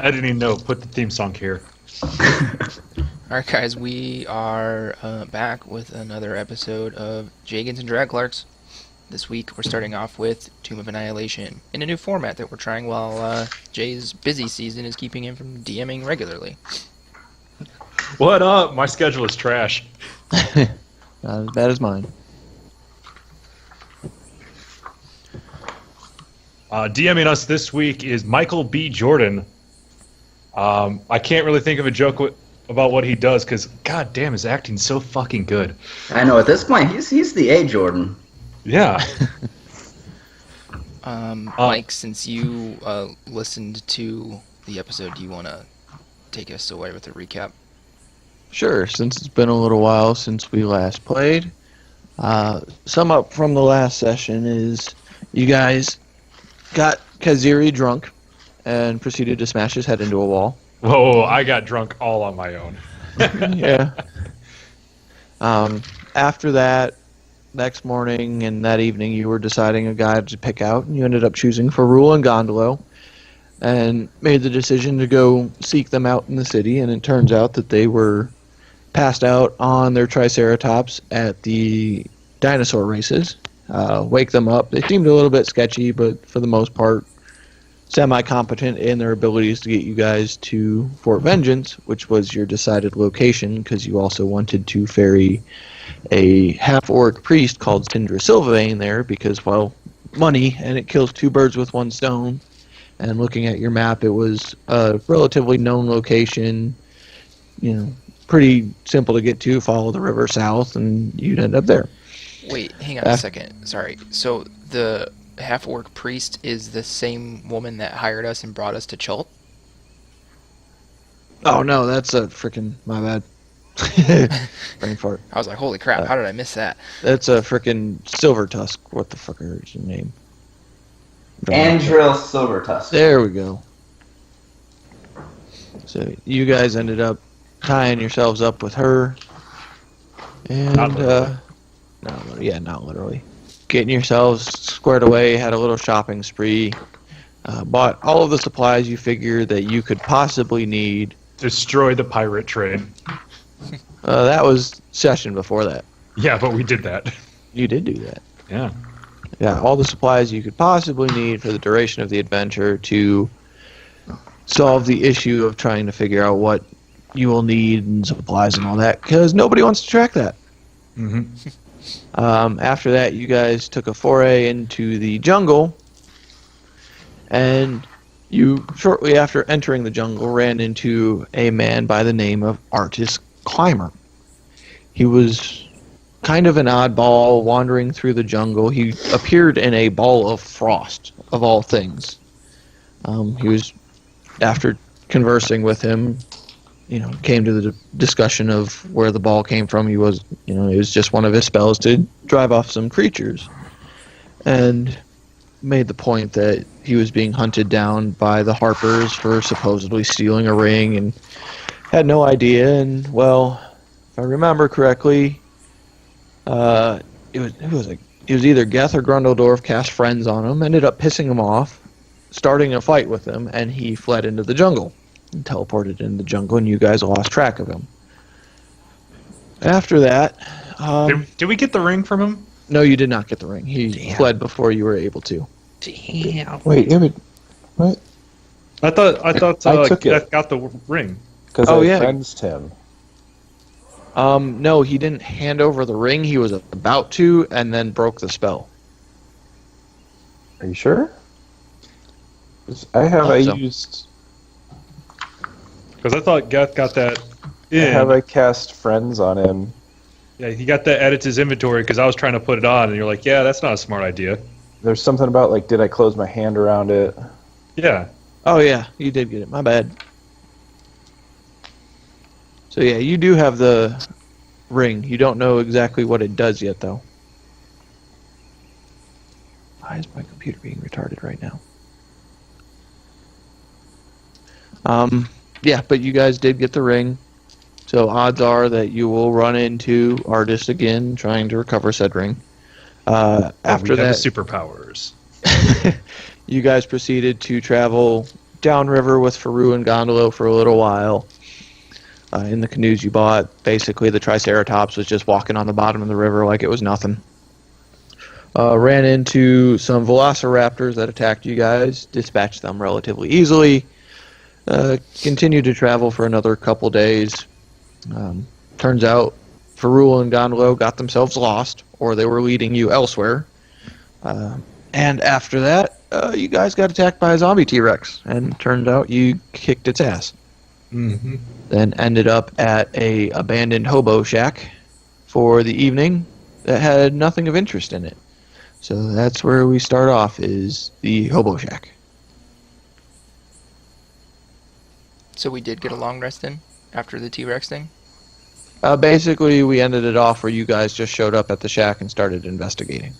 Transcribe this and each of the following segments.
Editing note, put the theme song here. Alright guys, we are back with another episode of Jaygeons and Dragclarks. This week we're starting off with Tomb of Annihilation in a new format that we're trying while Jay's busy season is keeping him from DMing regularly. What up? My schedule is trash. Not as bad as mine. DMing us this week is Michael B. Jordan. I can't really think of a joke about what he does because, god damn, his acting's so fucking good. I know, at this point, he's the A. Jordan. Yeah. Mike, since you listened to the episode, do you want to take us away with a recap? Sure, since it's been a little while since we last played. Sum up from the last session is you guys got Kaziri drunk and proceeded to smash his head into a wall. Whoa, I got drunk all on my own. Yeah. After that, next morning and that evening, you were deciding a guy to pick out, and you ended up choosing Ferrul and Gondolo, and made the decision to go seek them out in the city, and it turns out that they were passed out on their Triceratops at the dinosaur races. Wake them up. They seemed a little bit sketchy, but for the most part, semi-competent in their abilities to get you guys to Fort Vengeance, which was your decided location, because you also wanted to ferry a half-orc priest called Sindra Sylvain there, because, well, money, and it kills two birds with one stone. And looking at your map, it was a relatively known location, pretty simple to get to, follow the river south, and you'd end up there. Wait, hang on a second. Sorry. So the half-orc priest is the same woman that hired us and brought us to Chult? Oh, no, that's a freaking... My bad. Brain fart. I was like, holy crap, how did I miss that? That's a freaking Silver Tusk. What the fuck is your name? Andril Silvertusk. There we go. So you guys ended up tying yourselves up with her. And, Not literally. not literally. Getting yourselves squared away, had a little shopping spree, bought all of the supplies you figure that you could possibly need. Destroy the pirate trade. That was session before that. Yeah, but we did that. You did do that. Yeah. Yeah, all the supplies you could possibly need for the duration of the adventure to solve the issue of trying to figure out what you will need and supplies and all that, because nobody wants to track that. Mm-hmm. After that, you guys took a foray into the jungle, and you, shortly after entering the jungle, ran into a man by the name of Artist Climber. He was kind of an oddball wandering through the jungle. He appeared in a ball of frost, of all things. He was, after conversing with him, came to the discussion of where the ball came from. He was, it was just one of his spells to drive off some creatures. And made the point that he was being hunted down by the Harpers for supposedly stealing a ring and had no idea. And, well, if I remember correctly, it was either Geth or Grundledorf cast friends on him, ended up pissing him off, starting a fight with him, and he fled into the jungle. And teleported into the jungle, and you guys lost track of him. After that... Did we get the ring from him? No, you did not get the ring. He fled before you were able to. Damn. Wait, what? I thought I took it. Geth got the ring. Because Oh, I yeah. friendsed him. No, he didn't hand over the ring. He was about to, and then broke the spell. Are you sure? 'Cause I used... Because I thought Geth got that in. Have I cast friends on him? Yeah, he got that added to his inventory because I was trying to put it on, and you're like, yeah, that's not a smart idea. There's something about, did I close my hand around it? Yeah. Oh, yeah, you did get it. My bad. So, yeah, you do have the ring. You don't know exactly what it does yet, though. Why is my computer being retarded right now? Yeah, but you guys did get the ring. So odds are that you will run into Artist again trying to recover said ring. After we have that, the superpowers. you guys proceeded to travel downriver with Faru and Gondolo for a little while. In the canoes you bought, basically the Triceratops was just walking on the bottom of the river like it was nothing. Ran into some velociraptors that attacked you guys, dispatched them relatively easily. Continued to travel for another couple days. Turns out Farul and Gondolo got themselves lost, or they were leading you elsewhere. And after that, you guys got attacked by a zombie T-Rex, and turned out you kicked its ass. Mm-hmm. Then ended up at a abandoned hobo shack for the evening that had nothing of interest in it. So that's where we start off, is the hobo shack. So we did get a long rest in after the T-Rex thing? Basically, we ended it off where you guys just showed up at the shack and started investigating.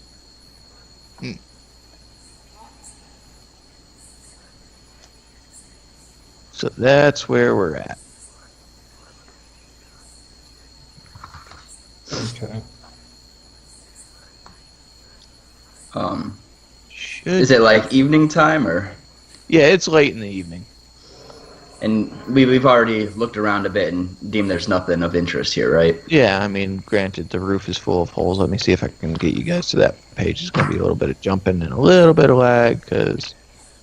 So that's where we're at. Okay. Is it like evening time or? Yeah, it's late in the evening. And we've already looked around a bit and deemed there's nothing of interest here, right? Yeah, I mean, granted, the roof is full of holes. Let me see if I can get you guys to that page. It's going to be a little bit of jumping and a little bit of lag, because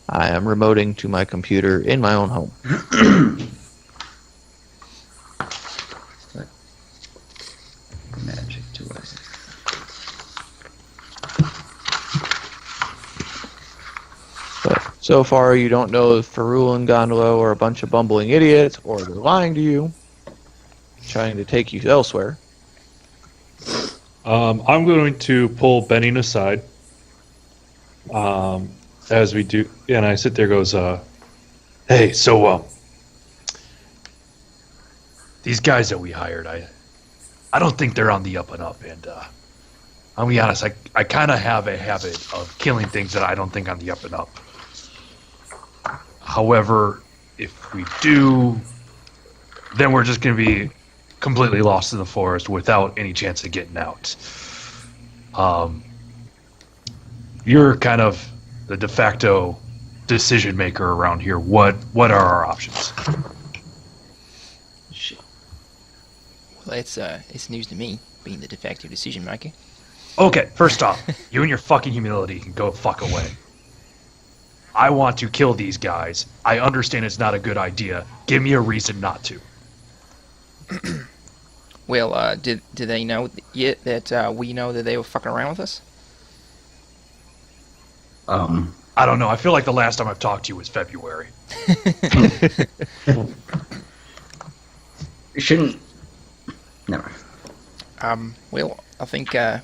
I am remoting to my computer in my own home. Magic tool. But so far, you don't know if Farul and Gondolo are a bunch of bumbling idiots, or they're lying to you, trying to take you elsewhere. I'm going to pull Benning aside. As we do, and I sit there, goes, hey, so, these guys that we hired, I don't think they're on the up and up, and, I'll be honest, I kind of have a habit of killing things that I don't think on the up and up. However, if we do, then we're just going to be completely lost in the forest without any chance of getting out. You're kind of the de facto decision maker around here. What are our options? Well, it's news to me, being the de facto decision maker. Okay, first off, you and your fucking humility can go fuck away. I want to kill these guys. I understand it's not a good idea. Give me a reason not to. Well, did they know yet that we know that they were fucking around with us? I don't know. I feel like the last time I've talked to you was February. You shouldn't. Never. Well, I think that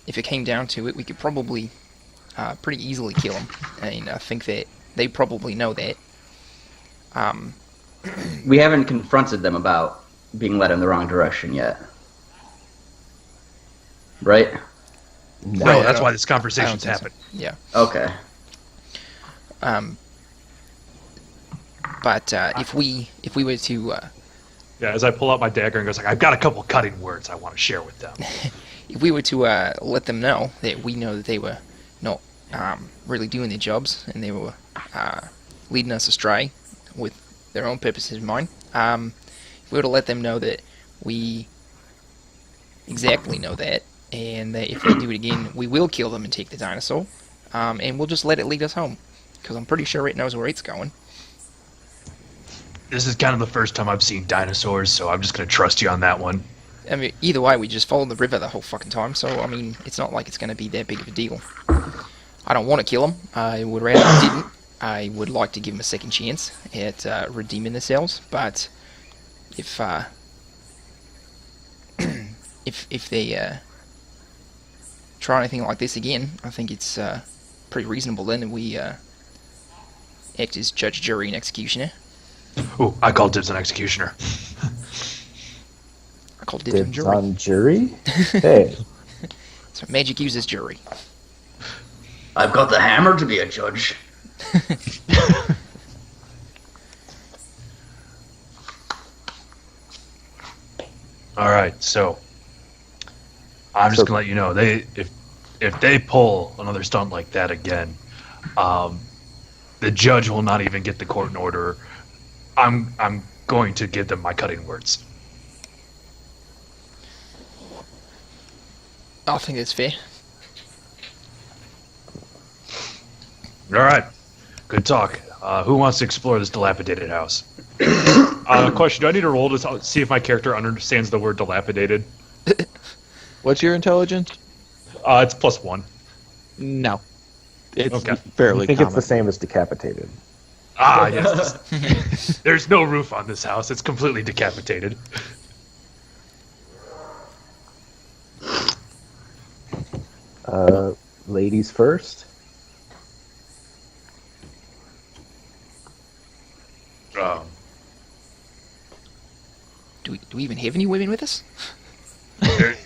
if it came down to it, we could probably pretty easily kill them, and I think that they probably know that. We haven't confronted them about being led in the wrong direction yet. Right? No, that's why this conversation's happened. So. Yeah. Okay. But if we were to Yeah, as I pull out my dagger and goes like, I've got a couple cutting words I want to share with them. if we were to let them know that we know that they were not really doing their jobs and they were leading us astray with their own purposes in mind, if we were to let them know that we exactly know that, and that if they do it again, we will kill them and take the dinosaur, and we'll just let it lead us home, because I'm pretty sure it knows where it's going. This is kind of the first time I've seen dinosaurs, so I'm just going to trust you on that one. I mean, either way, we just followed the river the whole fucking time, so, I mean, it's not like it's going to be that big of a deal. I don't want to kill them. I would rather I didn't. I would like to give them a second chance at redeeming themselves, but if if they try anything like this again, I think it's pretty reasonable then that we act as judge, jury, and executioner. Ooh, I call dibs on executioner. I call dibs on Dibs jury. on jury? Hey. So magic uses jury. I've got the hammer to be a judge. All right, so I'm just gonna let you know if if they pull another stunt like that again, the judge will not even get the court in order. I'm going to give them my cutting words. I think it's fair. All right, good talk. Who wants to explore this dilapidated house? Question: do I need to roll to see if my character understands the word dilapidated? What's your intelligence? It's +1. No. It's Okay. fairly I think common. it's the same as decapitated. Ah, yes. There's no roof on this house. It's completely decapitated. Ladies first. Um, Do we even have any women with us? there-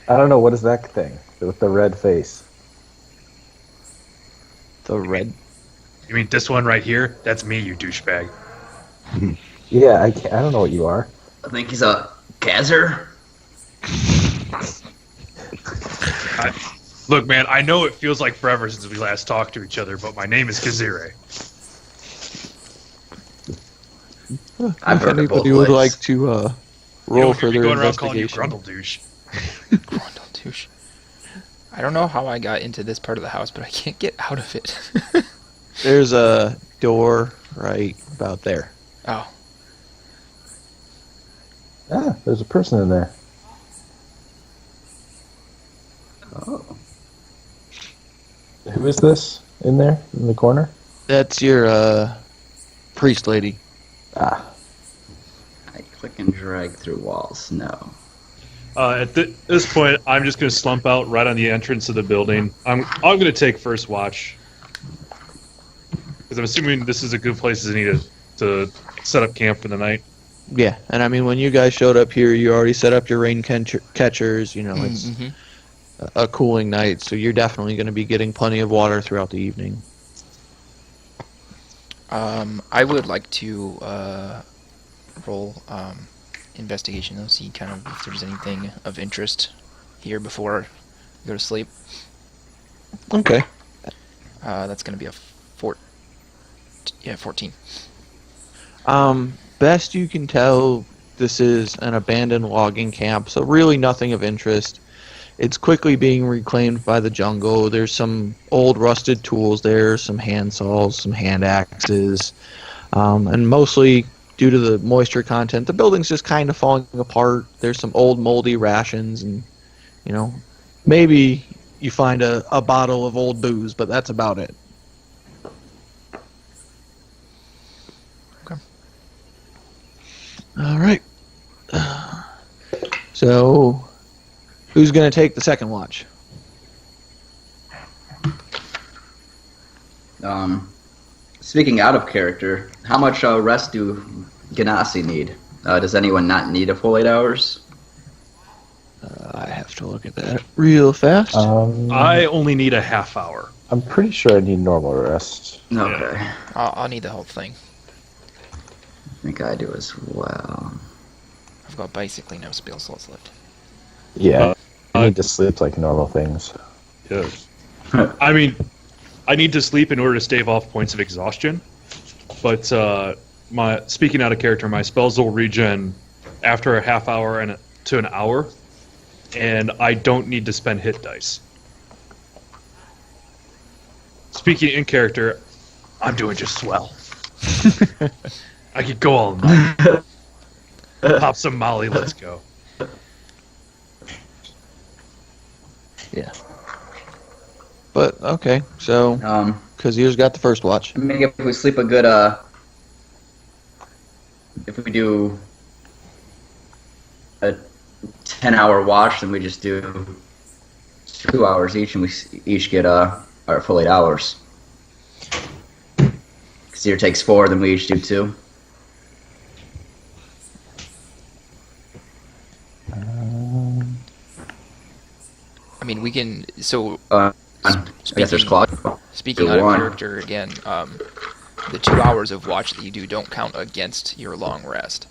I don't know, what is that thing with the red face? The red. you mean this one right here? That's me, you douchebag. Yeah, I don't know what you are. I think he's a Kazzer. Look, man, I know it feels like forever since we last talked to each other, but my name is Kazire. I've If heard it both anybody would ways. like to You roll don't hear me further going around calling you investigation. Grundle douche. Grundle douche. I don't know how I got into this part of the house, but I can't get out of it. There's a door right about there. Oh, Ah, there's a person in there. Oh. Who is this in there in the corner? That's your priest lady. Ah, I click and drag through walls. No. At this point, I'm just going to slump out right on the entrance of the building. I'm going to take first watch. Because I'm assuming this is a good place to set up camp for the night. Yeah, and I mean, when you guys showed up here, you already set up your rain catchers. You know, it's mhm. a cooling night, so you're definitely going to be getting plenty of water throughout the evening. I would like to roll investigation, though, see kind of if there's anything of interest here before I go to sleep. Okay. That's going to be a 14. Best you can tell, this is an abandoned logging camp, so really nothing of interest. It's quickly being reclaimed by the jungle. There's some old rusted tools there, some hand saws, some hand axes, and mostly due to the moisture content, the building's just kind of falling apart. There's some old moldy rations, and you know, maybe you find a bottle of old booze, but that's about it. Okay. All right. So, who's going to take the second watch? Speaking out of character, how much rest do Ganassi need? Does anyone not need a full 8 hours? I have to look at that real fast. I only need a half hour. I'm pretty sure I need normal rest. Okay. I'll need the whole thing. I think I do as well. I've got basically no spell slots left. Yeah, I need to sleep like normal things. Yeah. I mean, I need to sleep in order to stave off points of exhaustion. But speaking out of character, my spells will regen after a half hour to an hour, and I don't need to spend hit dice. Speaking in character, I'm doing just swell. I could go all night. Pop some Molly, let's go. Yeah. But, okay, so, Kazir's got the first watch. I mean, if we sleep a good, if we do a 10-hour watch, then we just do 2 hours each, and we each get our full 8 hours. Kazir takes 4, then we each do 2. I mean, we can. So, I guess there's Claude. speaking Do out of one. character again, the 2 hours of watch that you do don't count against your long rest.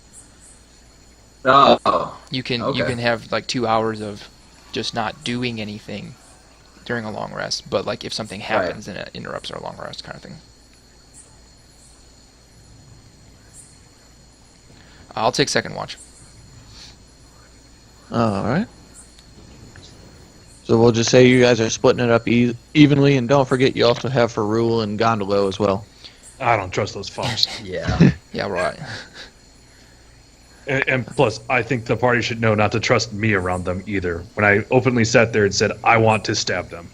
Oh, You can Okay. have like 2 hours of just not doing anything during a long rest, but like if something happens and it interrupts our long rest kind of thing. I'll take second watch. All right. So we'll just say you guys are splitting it up evenly, and don't forget you also have Ferrule and Gondolo as well. I don't trust those fucks. Yeah. Yeah, right. And plus, I think the party should know not to trust me around them either. When I openly sat there and said, I want to stab them.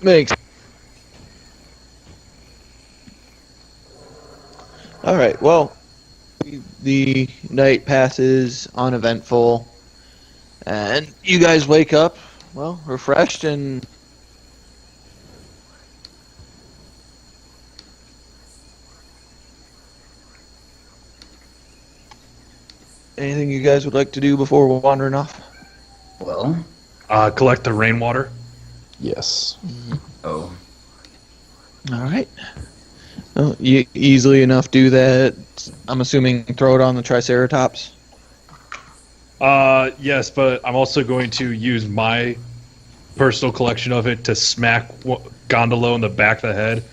Makes. All right. Well, the night passes uneventful, and you guys wake up, well, refreshed and. Anything you guys would like to do before wandering off? Well. Collect the rainwater. Yes. Oh. All right. Well, you easily enough do that. I'm assuming throw it on the Triceratops. Yes, but I'm also going to use my personal collection of it to smack Gondolo in the back of the head.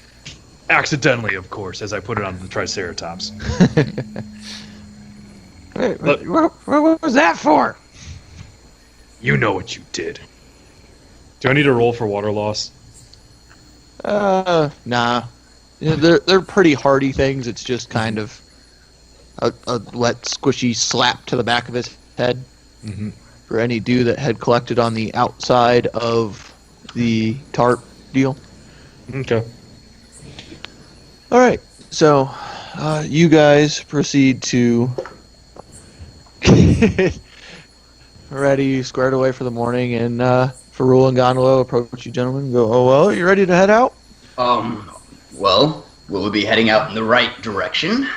Accidentally, of course, as I put it on the Triceratops. Wait, what was that for? You know what you did. Do I need to roll for water loss? Nah. Yeah, they're pretty hardy things. It's just kind of a wet, squishy slap to the back of his head for any dew that had collected on the outside of the tarp deal. Okay. All right. So, you guys proceed to ready, squared away for the morning, and Ferrule and Gondolo approach you gentlemen and go, oh, well, you ready to head out? Well, will we be heading out in the right direction?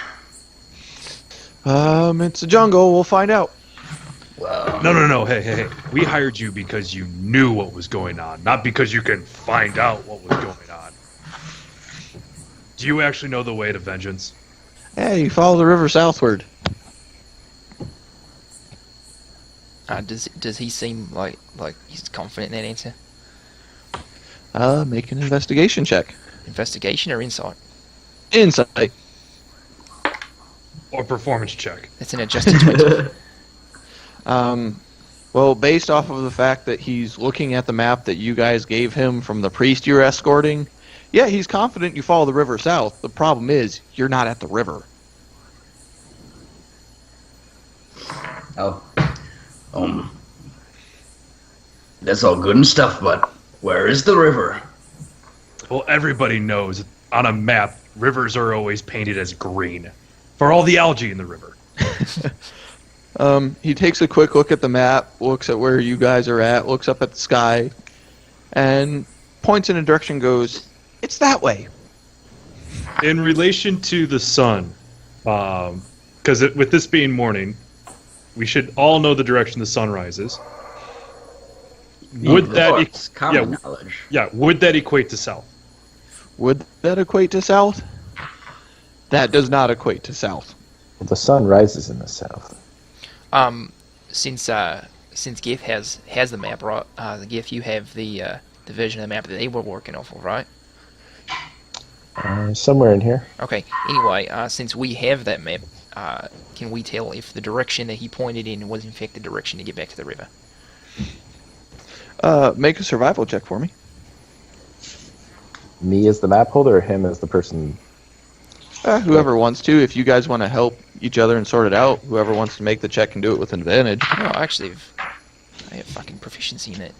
It's a jungle. We'll find out. Well, No. Hey. We hired you because you knew what was going on, not because you can find out what was going on. Do you actually know the way to vengeance? Yeah, you follow the river southward. Does he seem like he's confident in that answer? Make an investigation check. Investigation or insight? Insight. Or performance check? It's an adjusted 20. Well, based off of the fact that he's looking at the map that you guys gave him from the priest you're escorting, yeah, he's confident you follow the river south. The problem is, you're not at the river. Oh. That's all good and stuff, but where is the river? Well, everybody knows on a map, rivers are always painted as green for all the algae in the river. He takes a quick look at the map, looks at where you guys are at, looks up at the sky, and points in a direction, goes, it's that way. In relation to the sun, because with this being morning, we should all know the direction the sun rises. Would that common knowledge? Yeah, would that equate to south? Would that equate to south? That does not equate to south. Well, the sun rises in the south. Since GIF has the map, right? The GIF, you have the version of the map that they were working off of, right? Somewhere in here. Okay. Anyway, since we have that map, can we tell if the direction that he pointed in was in fact the direction to get back to the river? Make a survival check for me. Me as the map holder or him as the person? Whoever wants to. If you guys want to help each other and sort it out, whoever wants to make the check can do it with advantage. No, actually, I have fucking proficiency in it.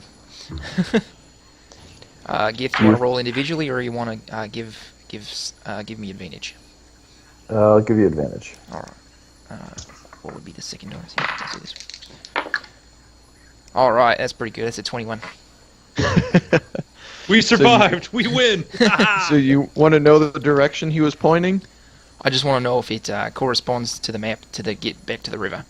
GIF, you want to roll individually, or you want to give me advantage? I'll give you advantage. All right. What would be the second bonus? Yeah, let's do this. All right, that's pretty good. That's a 21. We survived. We win. So you want to know the direction he was pointing? I just want to know if it corresponds to the map to get back to the river.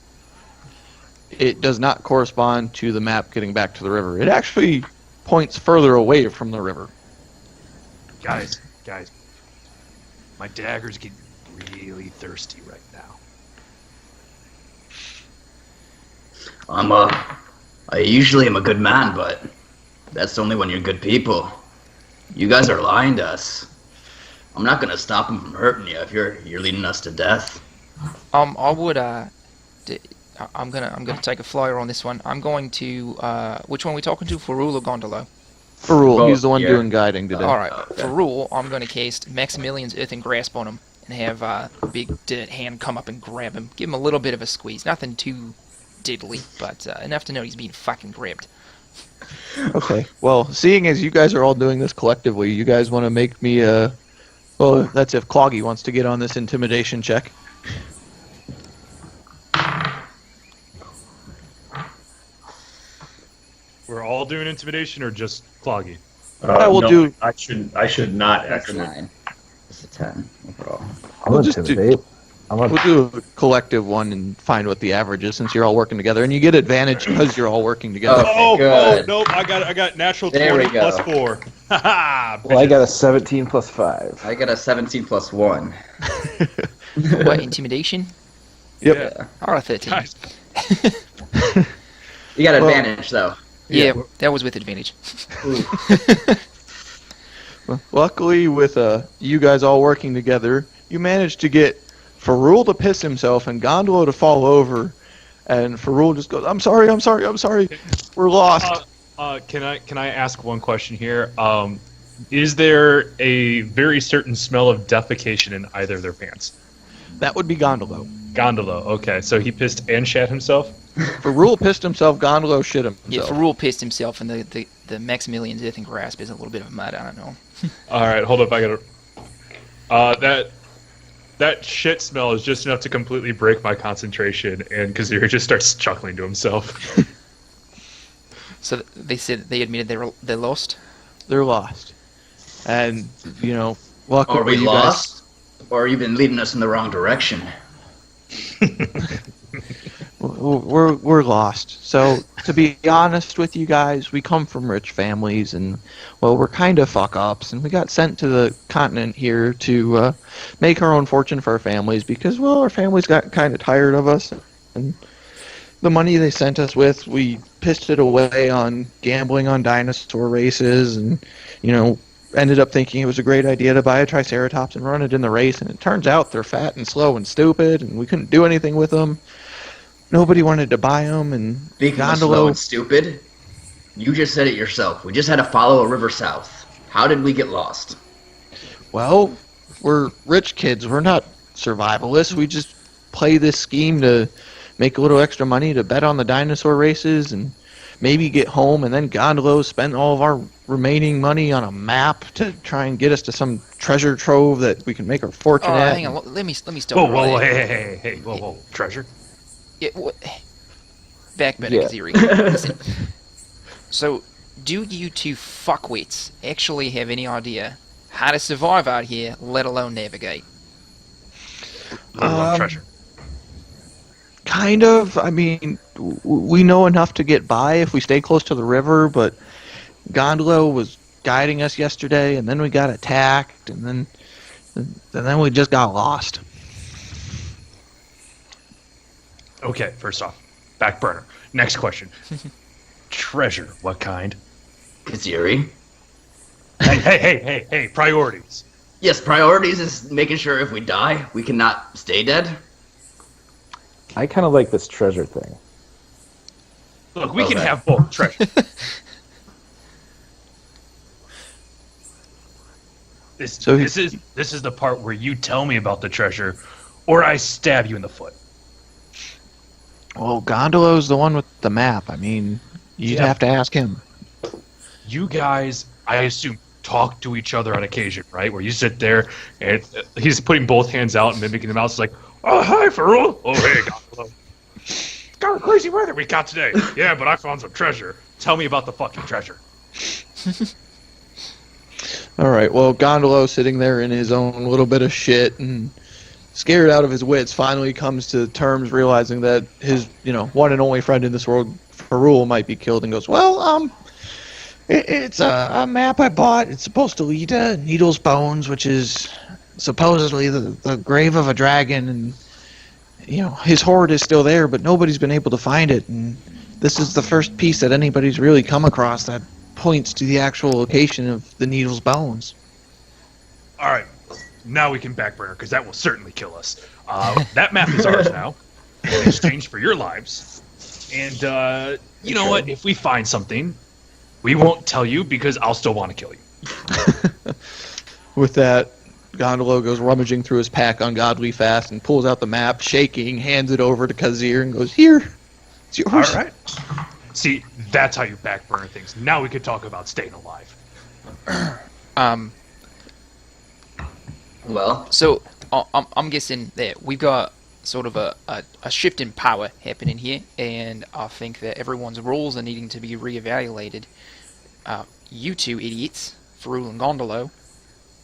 It does not correspond to the map getting back to the river. It actually points further away from the river. Guys, my dagger's getting really thirsty right now. I usually am a good man, but that's only when you're good people. You guys are lying to us. I'm not gonna stop him from hurting you if you're leading us to death. I would I'm gonna take a flyer on this one. I'm going to which one are we talking to? Farul or Gondolo? Farul, he's the one Yeah. doing guiding today. All right, Okay. Farul, I'm gonna cast Maximilian's Earthen Grasp on him and have big dirt hand come up and grab him. Give him a little bit of a squeeze. Nothing too diddly, but enough to know he's being fucking grabbed. Okay. Well, seeing as you guys are all doing this collectively, you guys want to make me well, that's if Cloggy wants to get on this intimidation check. We're all doing intimidation or just Cloggy? I will no, do- I should not That's actually. 9. It's a 10 overall. I'll We'll just do- intimidate. I'm We'll do a collective one and find what the average is since you're all working together, and you get advantage because you're all working together. Okay, Oh, good. nope! I got natural There 20 we go. plus 4. Haha! Well, I got a 17 plus 5. I got a 17 plus 1. What, intimidation? Yep. Yeah. Or a 13. Guys, You got Well- advantage, though. Yeah, that was with advantage. Well, luckily, with you guys all working together, you managed to get Farul to piss himself and Gondolo to fall over, and Farul just goes, "I'm sorry, I'm sorry, I'm sorry. We're lost." can I ask one question here? Is there a very certain smell of defecation in either of their pants? That would be Gondolo. Gondolo. Okay, so he pissed and shat himself. Farul pissed himself, Gondolo shit himself. Yeah, Farul pissed himself, and the Maximilian's Earthen Grasp is a little bit of mud. I don't know. All right, hold up. I gotta. That shit smell is just enough to completely break my concentration, and Kazir just starts chuckling to himself. So they said they admitted they lost. They're lost. And, luckily Are we you lost? Or you been leading us in the wrong direction? We're lost. So, to be honest with you guys, we come from rich families, and, well, we're kind of fuck-ups, and we got sent to the continent here to make our own fortune for our families because, well, our families got kind of tired of us, and the money they sent us with, we pissed it away on gambling on dinosaur races, and, ended up thinking it was a great idea to buy a Triceratops and run it in the race, and it turns out they're fat and slow and stupid, and we couldn't do anything with them. Nobody wanted to buy them, and Speaking of slow and stupid, you just said it yourself. We just had to follow a river south. How did we get lost? Well, we're rich kids. We're not survivalists. We just play this scheme to make a little extra money to bet on the dinosaur races and maybe get home, and then Gondolo spent all of our remaining money on a map to try and get us to some treasure trove that we can make our fortune Oh, at. hang on. Let me stop. Whoa, hey, whoa, treasure. Yeah, back better, Yeah. Kaziri. Listen. So, do you two fuckwits actually have any idea how to survive out here, let alone navigate? Treasure. Kind of. I mean, we know enough to get by if we stay close to the river, but Gondolo was guiding us yesterday, and then we got attacked, and then we just got lost. Okay, first off, back burner. Next question. Treasure, what kind? Kaziri? Hey, priorities. Yes, priorities is making sure if we die, we cannot stay dead. I kind of like this treasure thing. Look, we can Okay. have both. Treasure. This is the part where you tell me about the treasure, or I stab you in the foot. Well, Gondolo's the one with the map. I mean, you'd Yeah. have to ask him. You guys, I assume, talk to each other on occasion, right? Where you sit there and he's putting both hands out and mimicking the mouse. It's like, oh, hi, Farul. Oh, hey, Gondolo. God, crazy weather we got today. Yeah, but I found some treasure. Tell me about the fucking treasure. All right, well, Gondolo sitting there in his own little bit of shit and scared out of his wits finally comes to terms realizing that his, one and only friend in this world, Farul, might be killed and goes, well, it's a map I bought. It's supposed to lead to Needle's Bones, which is supposedly the grave of a dragon, and his hoard is still there, but nobody's been able to find it, and This is the first piece that anybody's really come across that points to the actual location of the needle's bones. All right, now we can backburner because that will certainly kill us. That map is ours now, in exchange for your lives. And you know what? If we find something, we won't tell you because I'll still want to kill you. With that, Gondolo goes rummaging through his pack ungodly fast and pulls out the map, shaking, hands it over to Kazir and goes, "Here, it's yours." All right. See, that's how you backburner things. Now we could talk about staying alive. Well, So I'm guessing that we've got sort of a shift in power happening here, and I think that everyone's roles are needing to be reevaluated. You two idiots, Ferrul and Gondolo,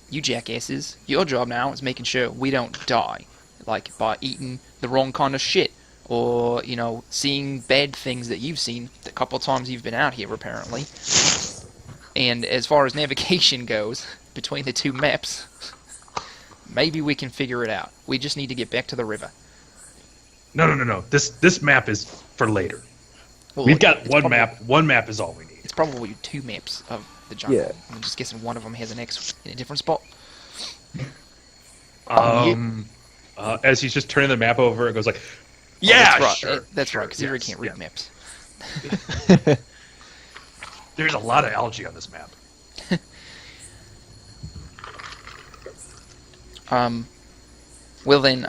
you jackasses, your job now is making sure we don't die, like by eating the wrong kind of shit, or, you know, seeing bad things that you've seen the couple of times you've been out here, apparently. And as far as navigation goes, between the two maps, maybe we can figure it out. We just need to get back to the river. No. This map is for later. Well, We've got it's one probably- map. One map is all we need. It's probably two maps of the jungle. Yeah. I'm just guessing one of them has an X in a different spot. As he's just turning the map over, it goes like, "Yeah, that's right. sure." That's right, sure, because Zero yes, can't read yeah. maps. There's a lot of algae on this map. Well then,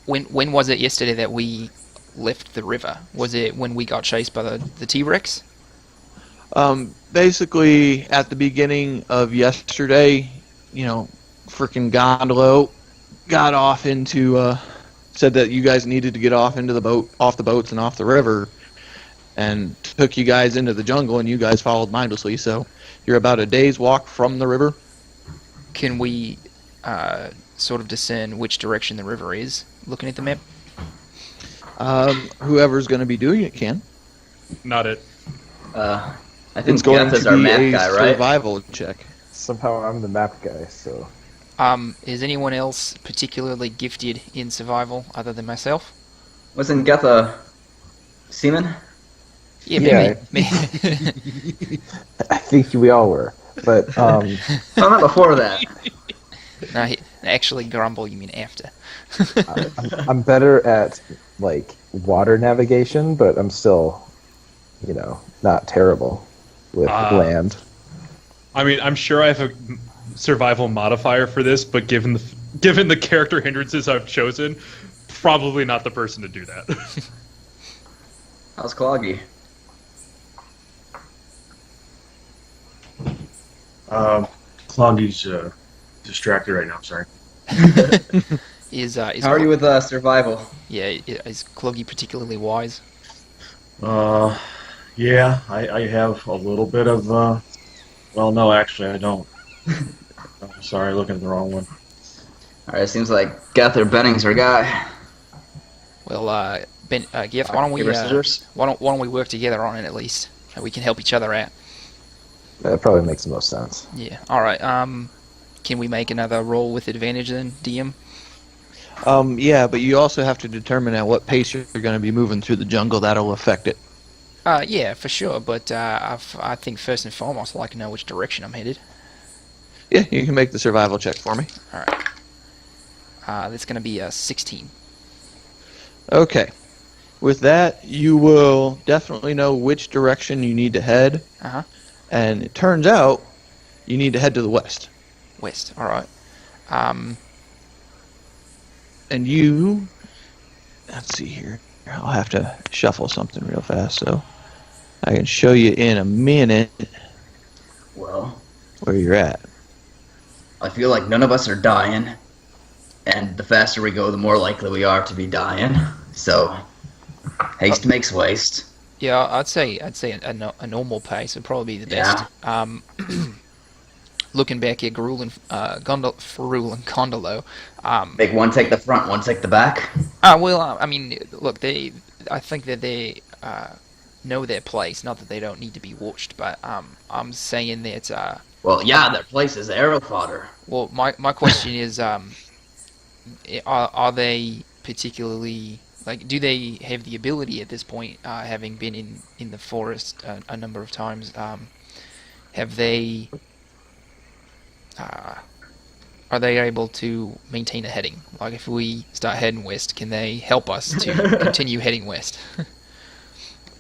when was it yesterday that we left the river? Was it when we got chased by the T-Rex? Basically, at the beginning of yesterday, you know, frickin' Gondolo got off into, said that you guys needed to get off into the boat, off the boats and off the river, and took you guys into the jungle, and you guys followed mindlessly, so you're about a day's walk from the river. Can we sort of discern which direction the river is, looking at the map? Whoever's going to be doing it can. Not it. I think It's going Geth is to our be map a guy, right? survival check. Somehow I'm the map guy, so Is anyone else particularly gifted in survival other than myself? Wasn't Geth a seaman? Yeah, Yeah. me. I think we all were. But Oh, not before that. No, actually, grumble, you mean after. I'm better at like water navigation, but I'm still, you know, not terrible with land. I mean, I'm sure I have a survival modifier for this, but given the character hindrances I've chosen, probably not the person to do that. How's Cloggy? Cloggy's distracted right now. I'm sorry. Is How are you with survival? Yeah, is Cloggy particularly wise? Yeah, I have a little bit of. Well, no, actually, I don't. I'm sorry, looking at the wrong one. Alright, seems like Geth or Benning's our guy. Well, Geth, why don't we Paper, scissors? why don't we work together on it at least? We can help each other out. That probably makes the most sense. Yeah. All right. Can we make another roll with advantage then, DM? Yeah, but you also have to determine at what pace you're going to be moving through the jungle. That'll affect it. Yeah, for sure. But I think first and foremost, I'd like to know which direction I'm headed. Yeah, you can make the survival check for me. All right. That's going to be 16. Okay. With that, you will definitely know which direction you need to head. Uh-huh. And it turns out you need to head to the west. West. All right. And you... Let's see here. I'll have to shuffle something real fast so I can show you in a minute Well, where you're at. I feel like none of us are dying, and the faster we go, the more likely we are to be dying. So, haste makes waste. Yeah, I'd say a normal pace would probably be the best. Looking back at Ferrul and Gondolo, Make one take the front, one take the back. well, I mean, look, I think that they know their place. Not that they don't need to be watched, but I'm saying that. Well, yeah, their place is arrow fodder. Well, my question is, are they particularly Like, do they have the ability at this point, having been in the forest a number of times? Have they? Are they able to maintain a heading? Like, if we start heading west, can they help us to continue heading west?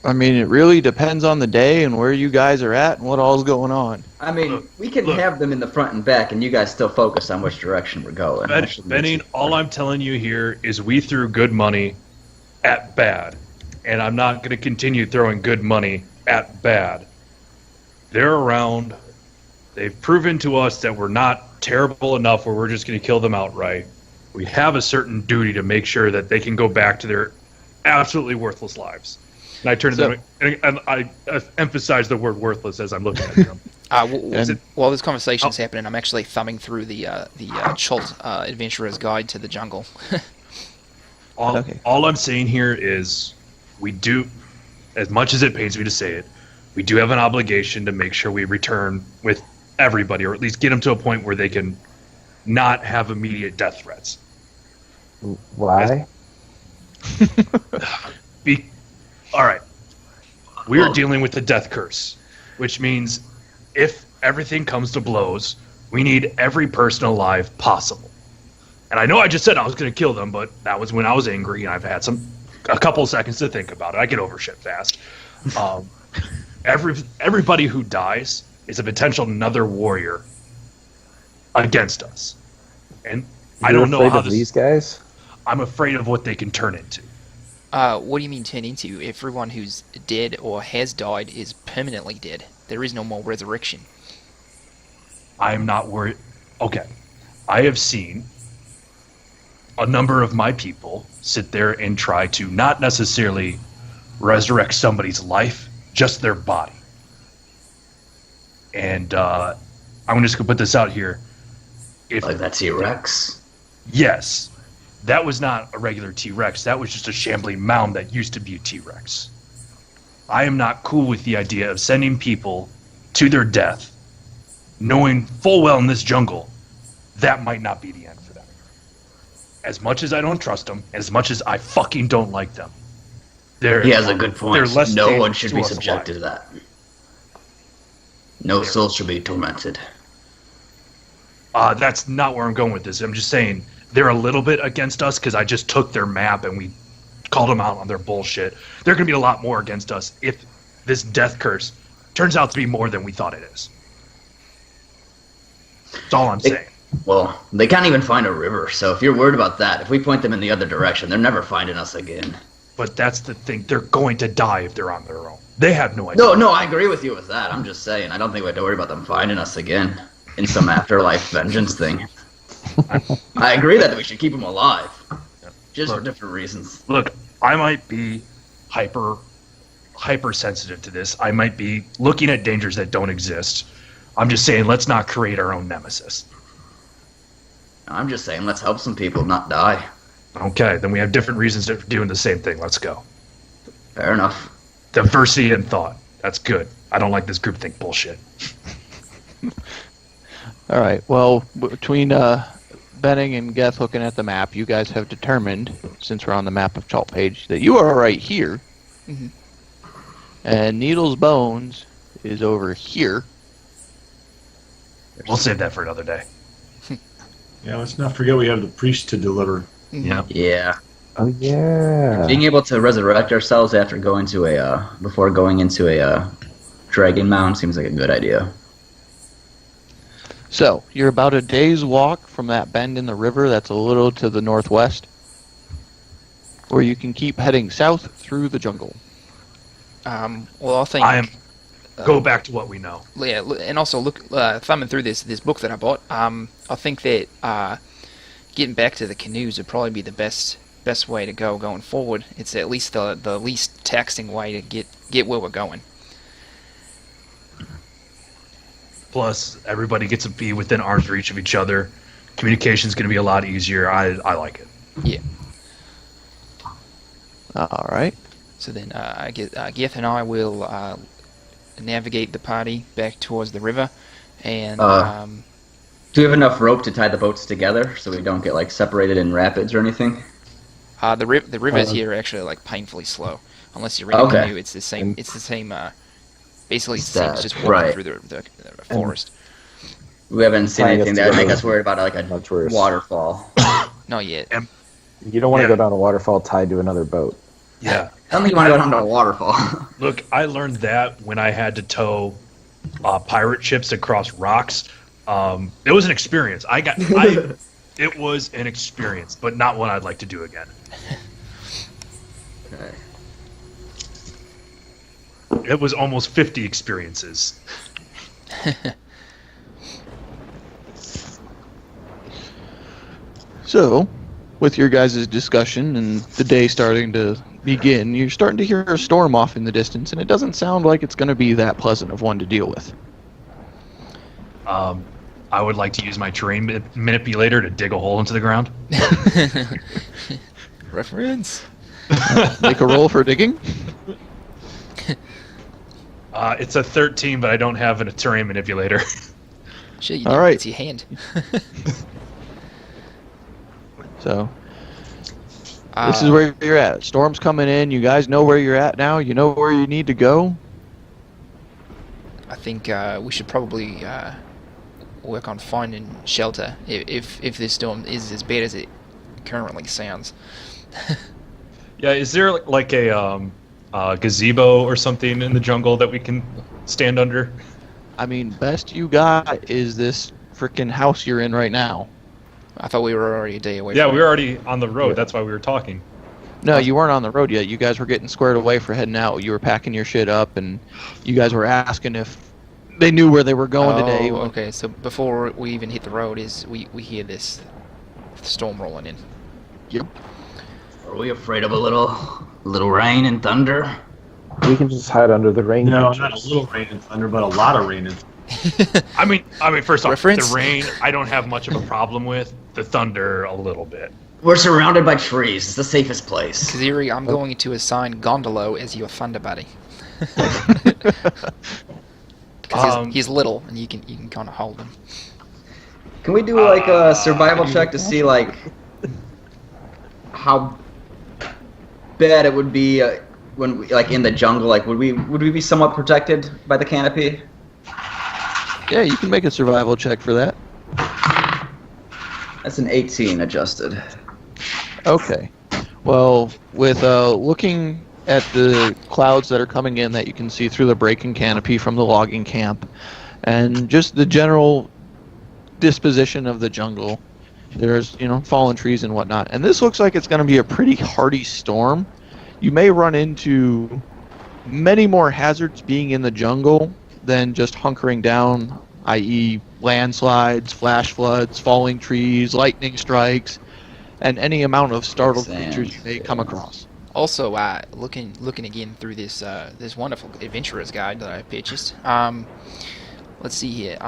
I mean, it really depends on the day and where you guys are at and what all's going on. I mean, we can have them in the front and back, and you guys still focus on which direction we're going. Benning, all I'm telling you here is we threw good money at bad, and I'm not going to continue throwing good money at bad. They're around. They've proven to us that we're not terrible enough where we're just going to kill them outright. We have a certain duty to make sure that they can go back to their absolutely worthless lives. And I turn to them and I emphasize the word worthless as I'm looking at them. While this conversation's happening, I'm actually thumbing through the Chult Adventurer's Guide to the Jungle. All I'm saying here is we do, as much as it pains me to say it, we do have an obligation to make sure we return with everybody, or at least get them to a point where they can not have immediate death threats. Why? All right. We are dealing with the death curse, which means if everything comes to blows, we need every person alive possible. And I know I just said I was going to kill them, but that was when I was angry, and I've had a couple seconds to think about it. I get over shit fast. Everybody who dies is a potential another warrior against us. And I don't know how these guys? I'm afraid of what they can turn into. What do you mean turn into? Everyone who's dead or has died is permanently dead. There is no more resurrection. I am not worried. Okay. I have seen a number of my people sit there and try to not necessarily resurrect somebody's life, just their body. And I'm just going to put this out here. Like that T-Rex? Yes. That was not a regular T-Rex. That was just a shambling mound that used to be a T-Rex. I am not cool with the idea of sending people to their death, knowing full well in this jungle that might not be the end for them. As much as I don't trust them, as much as I fucking don't like them, he has a good point. No one should be subjected to that. No soul should be tormented. That's not where I'm going with this. I'm just saying they're a little bit against us because I just took their map and we called them out on their bullshit. They're going to be a lot more against us if this death curse turns out to be more than we thought it is. That's all I'm saying. Well, they can't even find a river, so if you're worried about that, if we point them in the other direction, they're never finding us again. But that's the thing. They're going to die if they're on their own. They have no idea. No, I agree with you with that. I'm just saying, I don't think we have to worry about them finding us again in some afterlife vengeance thing. I agree that we should keep them alive, just for different reasons. Look, I might be hyper sensitive to this. I might be looking at dangers that don't exist. I'm just saying, let's not create our own nemesis. I'm just saying, let's help some people not die. Okay, then we have different reasons for doing the same thing. Let's go. Fair enough. Diversity in thought. That's good. I don't like this groupthink bullshit. All right. Well, between Benning and Geth looking at the map, you guys have determined, since we're on the map of Chult page, that you are right here. Mm-hmm. And Needle's Bones is over here. We'll save that for another day. Yeah, let's not forget we have the priest to deliver. Yeah. Yeah. Oh yeah. Being able to resurrect ourselves after going to before going into a dragon mound seems like a good idea. So, you're about a day's walk from that bend in the river that's a little to the northwest, or you can keep heading south through the jungle. Well, I think... Go back to what we know. Yeah, and also thumbing through this book that I bought. I think that getting back to the canoes would probably be the best way to go going forward. It's at least the least taxing way to get where we're going. Plus, everybody gets to be within arm's reach of each other. Communication's going to be a lot easier. I like it. Yeah. All right. So then, I guess Geth and I will navigate the party back towards the river, and do we have enough rope to tie the boats together so we don't get like separated in rapids or anything? The rivers here are actually like painfully slow. Unless you're in a Okay. canoe, it's the same. It's the same. Basically, it's the same as just walking Right. through the forest. We haven't seen Tying us anything that would make together us worried about like a much worse. waterfall. Not yet. You don't want to Yeah. go down a waterfall tied to another boat. Yeah. I don't think you want to go down to a waterfall. Look, I learned that when I had to tow pirate ships across rocks. It was an experience. It was an experience, but not one I'd like to do again. Okay. It was almost 50 experiences. So, with your guys' discussion and the day starting to begin, you're starting to hear a storm off in the distance, and it doesn't sound like it's going to be that pleasant of one to deal with. I would like to use my terrain manipulator to dig a hole into the ground. Reference. Make a roll for digging. It's a 13, but I don't have a terrain manipulator. Sure, you All do. right. It's your hand. So, this is where you're at. Storm's coming in. You guys know where you're at now. You know where you need to go. I think we should probably work on finding shelter if this storm is as bad as it currently sounds. Yeah, is there like a gazebo or something in the jungle that we can stand under? I mean, best you got is this freaking house you're in right now. I thought we were already a day away. Yeah, from we it. were already on the road. That's why we were talking. No, you weren't on the road yet. You guys were getting squared away for heading out. You were packing your shit up, and you guys were asking if they knew where they were going today. Okay, so before we even hit the road, we hear this storm rolling in. Yep. Are we afraid of a little rain and thunder? We can just hide under the rain. No, catchers. not a little rain and thunder, but a lot of rain and thunder. I mean, first off, Reference? the rain I don't have much of a problem with. The thunder, a little bit. We're surrounded by trees. It's the safest place. Kaziri, I'm going to assign Gondolo as your thunder buddy. Because he's little, and you can kind of hold him. Can we do like a survival check to see like how bad it would be when we, like in the jungle? Like, would we be somewhat protected by the canopy? Yeah, you can make a survival check for that. That's an 18 adjusted. Okay. Well, with looking at the clouds that are coming in that you can see through the breaking canopy from the logging camp, and just the general disposition of the jungle, there's, fallen trees and whatnot. And this looks like it's going to be a pretty hardy storm. You may run into many more hazards being in the jungle than just hunkering down, i.e. landslides, flash floods, falling trees, lightning strikes, and any amount of startled creatures you may come across. Also, looking again through this this wonderful adventurer's guide that I purchased. Let's see here.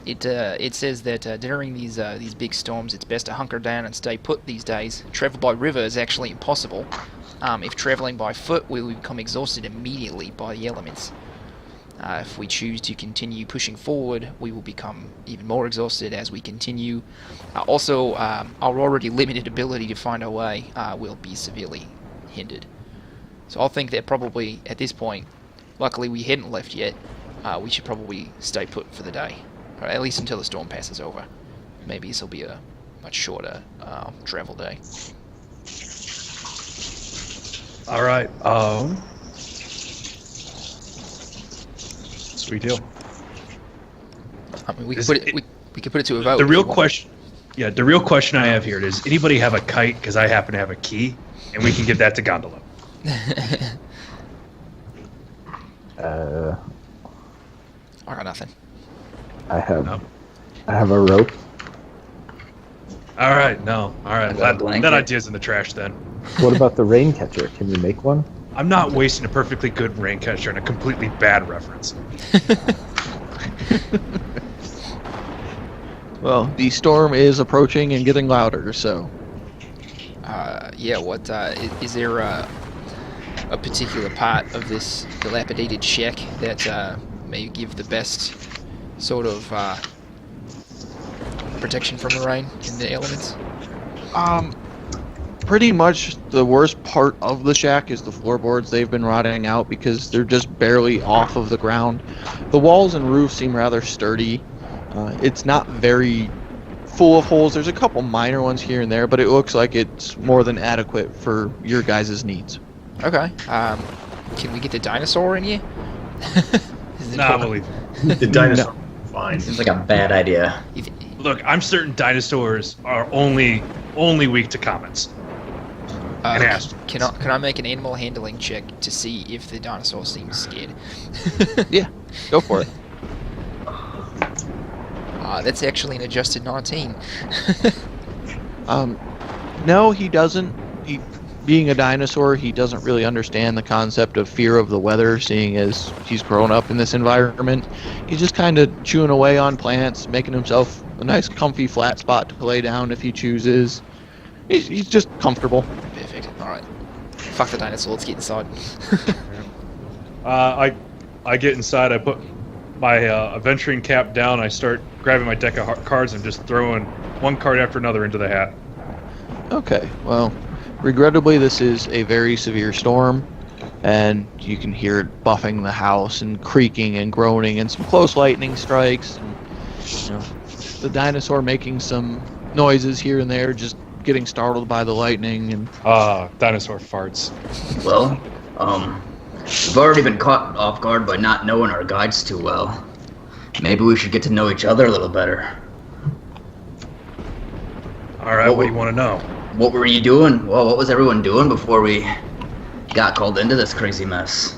It says that during these big storms, it's best to hunker down and stay put these days. Travel by river is actually impossible. If traveling by foot, we will become exhausted immediately by the elements. If we choose to continue pushing forward, we will become even more exhausted as we continue. Also, our already limited ability to find our way will be severely hindered. So I'll think that probably at this point, luckily we hadn't left yet, we should probably stay put for the day. Or at least until the storm passes over. Maybe this will be a much shorter travel day. All right. Sweet deal. I mean, we could Is put it. it- We could put it to a vote. The if real you want. question, the real question I have here: does anybody have a kite? Because I happen to have a key, and we can give that to Gondola. I got nothing. I have No. a rope. All right, no, all right. I got a That blanket. idea's in the trash then. What about the rain catcher? Can you make one? I'm not wasting a perfectly good rain catcher on a completely bad reference. Well, the storm is approaching and getting louder, so Yeah. What is there a particular part of this dilapidated shack that may give the best sort of protection from the rain and the elements? pretty much the worst part of the shack is the floorboards. They've been rotting out because they're just barely off of the ground. The walls and roof seem rather sturdy. It's not very full of holes. There's a couple minor ones here and there, but it looks like it's more than adequate for your guys' needs. Okay. Can we get the dinosaur in here? Nah, we'll leave. The dinosaur. Fine. Seems like a bad idea. Look, I'm certain dinosaurs are only weak to comets. And ask. Can I make an animal handling check to see if the dinosaur seems scared? Yeah, go for it. That's actually an adjusted 19. No, he doesn't. Being a dinosaur, he doesn't really understand the concept of fear of the weather, seeing as he's grown up in this environment. He's just kind of chewing away on plants, making himself a nice comfy flat spot to lay down if he chooses. He's just comfortable. Perfect. Alright. Fuck the dinosaur, let's get inside. I get inside, I put my adventuring cap down, I start grabbing my deck of cards and just throwing one card after another into the hat. Okay, well, regrettably this is a very severe storm, and you can hear it buffing the house and creaking and groaning and some close lightning strikes. And, the dinosaur making some noises here and there, just getting startled by the lightning. And Dinosaur farts. Well, we've already been caught off guard by not knowing our guides too well. Maybe we should get to know each other a little better. Alright, what do you want to know? What were you doing? Well, what was everyone doing before we got called into this crazy mess?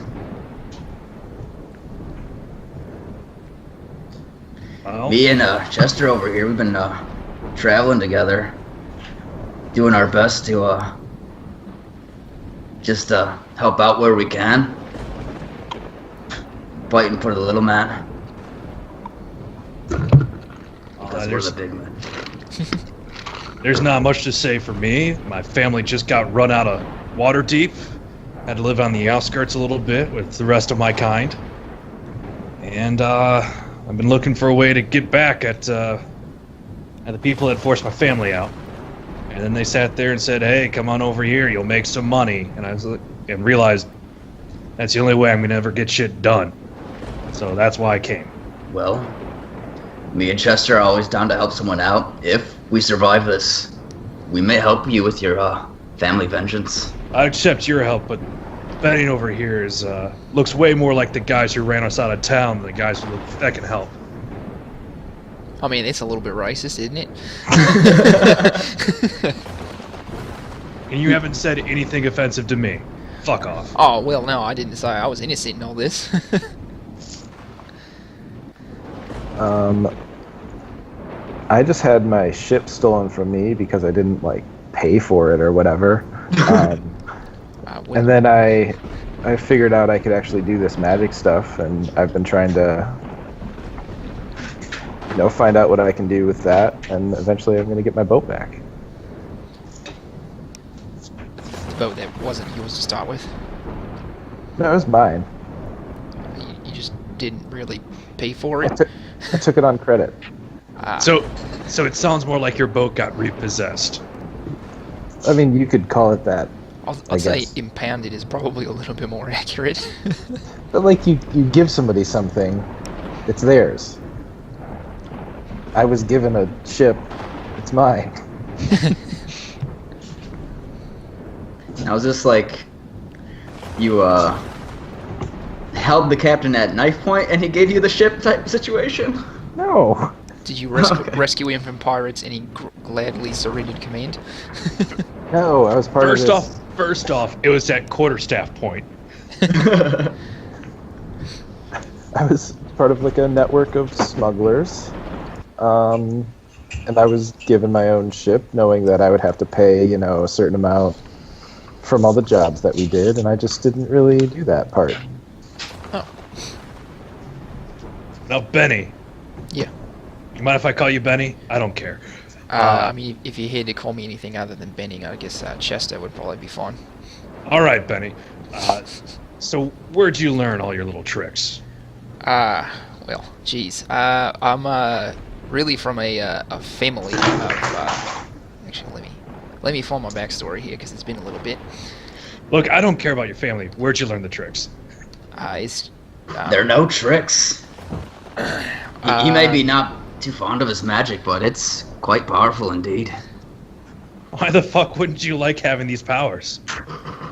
Well, Me and Chester over here, we've been traveling together, doing our best to just help out where we can, fighting for the little man. Because we're the big men. there's not much to say for me. My family just got run out of Waterdeep. Had to live on the outskirts a little bit with the rest of my kind. And I've been looking for a way to get back at the people that forced my family out. And then they sat there and said, "Hey, come on over here. You'll make some money." And I was and realized that's the only way I'm gonna ever get shit done. So that's why I came. Well, me and Chester are always down to help someone out. If we survive this, we may help you with your family vengeance. I accept your help, but Benny over here is looks way more like the guys who ran us out of town than the guys that can help. I mean, it's a little bit racist, isn't it? And you haven't said anything offensive to me. Fuck off. Oh, well, no, I didn't say I was innocent in all this. I just had my ship stolen from me because I didn't pay for it or whatever. Well, And then I figured out I could actually do this magic stuff, and I've been trying to find out what I can do with that, and eventually I'm going to get my boat back. the boat that wasn't yours to start with. No, it was mine. You just didn't really pay for it. I took it on credit. So it sounds more like your boat got repossessed. I mean, you could call it that. I'll say impounded is probably a little bit more accurate. But you give somebody something, it's theirs. I was given a ship, it's mine. Now, is this you held the captain at knife point and he gave you the ship type situation? No. Did you rescue him from pirates and he gladly surrendered command? No, I was part of this. First off, it was at quarterstaff point. I was part of a network of smugglers. And I was given my own ship, knowing that I would have to pay, a certain amount from all the jobs that we did, and I just didn't really do that part. Oh. Now, Benny. Yeah. You mind if I call you Benny? I don't care. I mean, if you had to call me anything other than Benny, I guess Chester would probably be fine. All right, Benny. So where'd you learn all your little tricks? Well, geez. I'm really from a family of... actually, let me let me find my backstory here because it's been a little bit. Look, I don't care about your family. Where'd you learn the tricks? There are no tricks. He may be not too fond of his magic, but it's quite powerful indeed. Why the fuck wouldn't you like having these powers?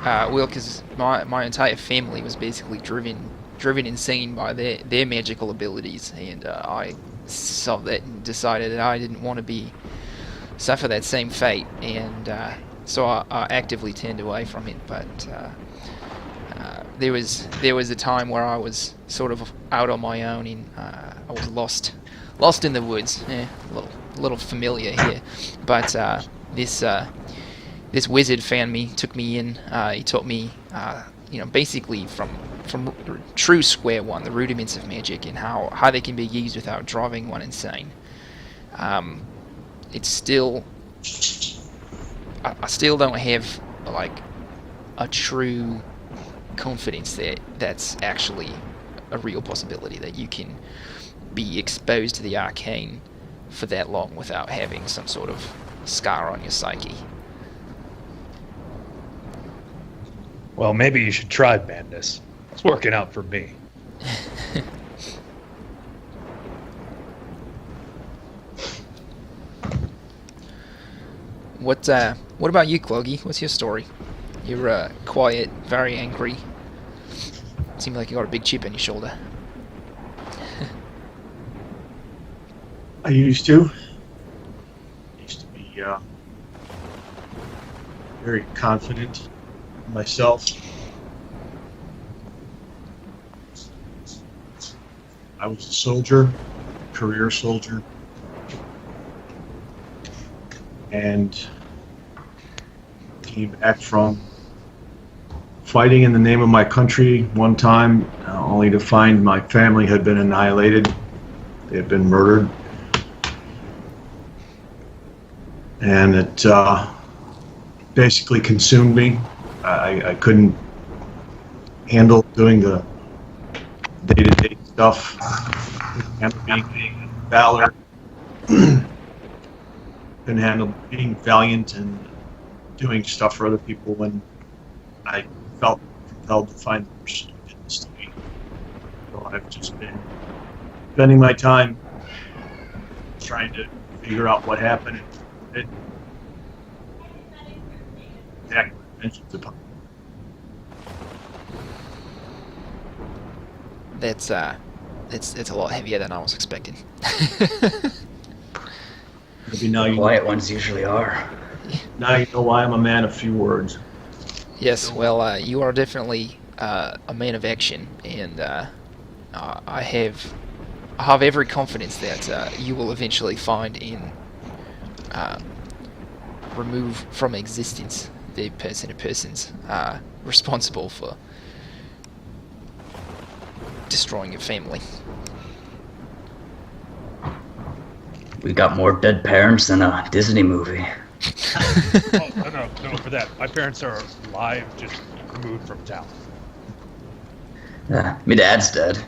Well, because my entire family was basically driven insane by their magical abilities, and I saw that and decided that I didn't want to suffer that same fate, and so I actively turned away from it. But there was a time where I was sort of out on my own, and I was lost in the woods. A little familiar here, but this wizard found me, took me in. He taught me, basically from true square one, the rudiments of magic and how they can be used without driving one insane. It's still, I still don't have like a true confidence that that's actually a real possibility, that you can be exposed to the arcane for that long without having some sort of scar on your psyche. Well, maybe you should try madness. It's working out for me. What about you, Cloggy? What's your story? You're quiet, very angry. Seems like you got a big chip on your shoulder. I used to be very confident in myself. I was a soldier, career soldier, and came back from fighting in the name of my country one time, only to find my family had been annihilated. They had been murdered. And it basically consumed me. I couldn't handle doing the day-to-day stuff. Couldn't handle being valor. Couldn't handle being valiant and doing stuff for other people when I felt compelled to find the person who did this to me. So I've just been spending my time trying to figure out what happened. That's a lot heavier than I was expecting. Maybe now you Quiet ones usually are. Now you know why I'm a man of few words. Yes, well, you are definitely a man of action, and I have every confidence that you will eventually find in remove from existence the person or persons responsible for destroying your family. We got more dead parents than a Disney movie. Oh, no, for that. My parents are alive, just removed from town. My dad's dead.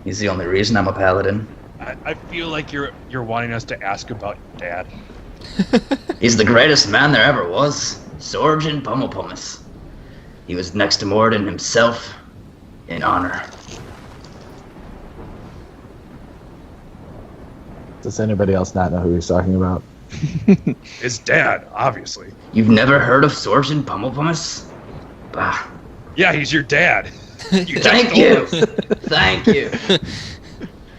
He's the only reason I'm a paladin. I feel like you're wanting us to ask about your dad. He's the greatest man there ever was. Sorgen Pummelpumis. He was next to Morden himself in honor. Does anybody else not know who he's talking about? His dad, obviously. You've never heard of Sorgen Pummelpumis? Bah. Yeah, he's your dad. Thank you! Thank you!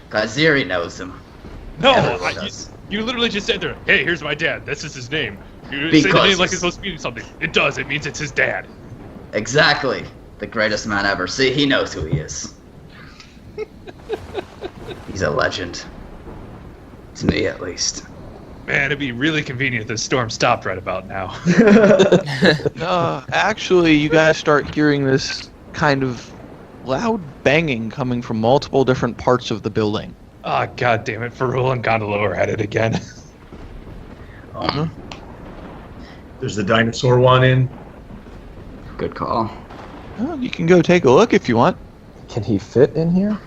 Kaziri knows him. No, Everyone does. you literally just said there, hey, here's my dad. This is his name. You say the Because name like it's supposed to mean something. It does. It means it's his dad. Exactly. The greatest man ever. See, he knows who he is. He's a legend. To me, at least. Man, it'd be really convenient if the storm stopped right about now. Actually, you guys start hearing this kind of loud banging coming from multiple different parts of the building. Ah, god damn it, Ferrul and Gondola are at it again. There's the dinosaur one in. Good call. Well, you can go take a look if you want. Can he fit in here?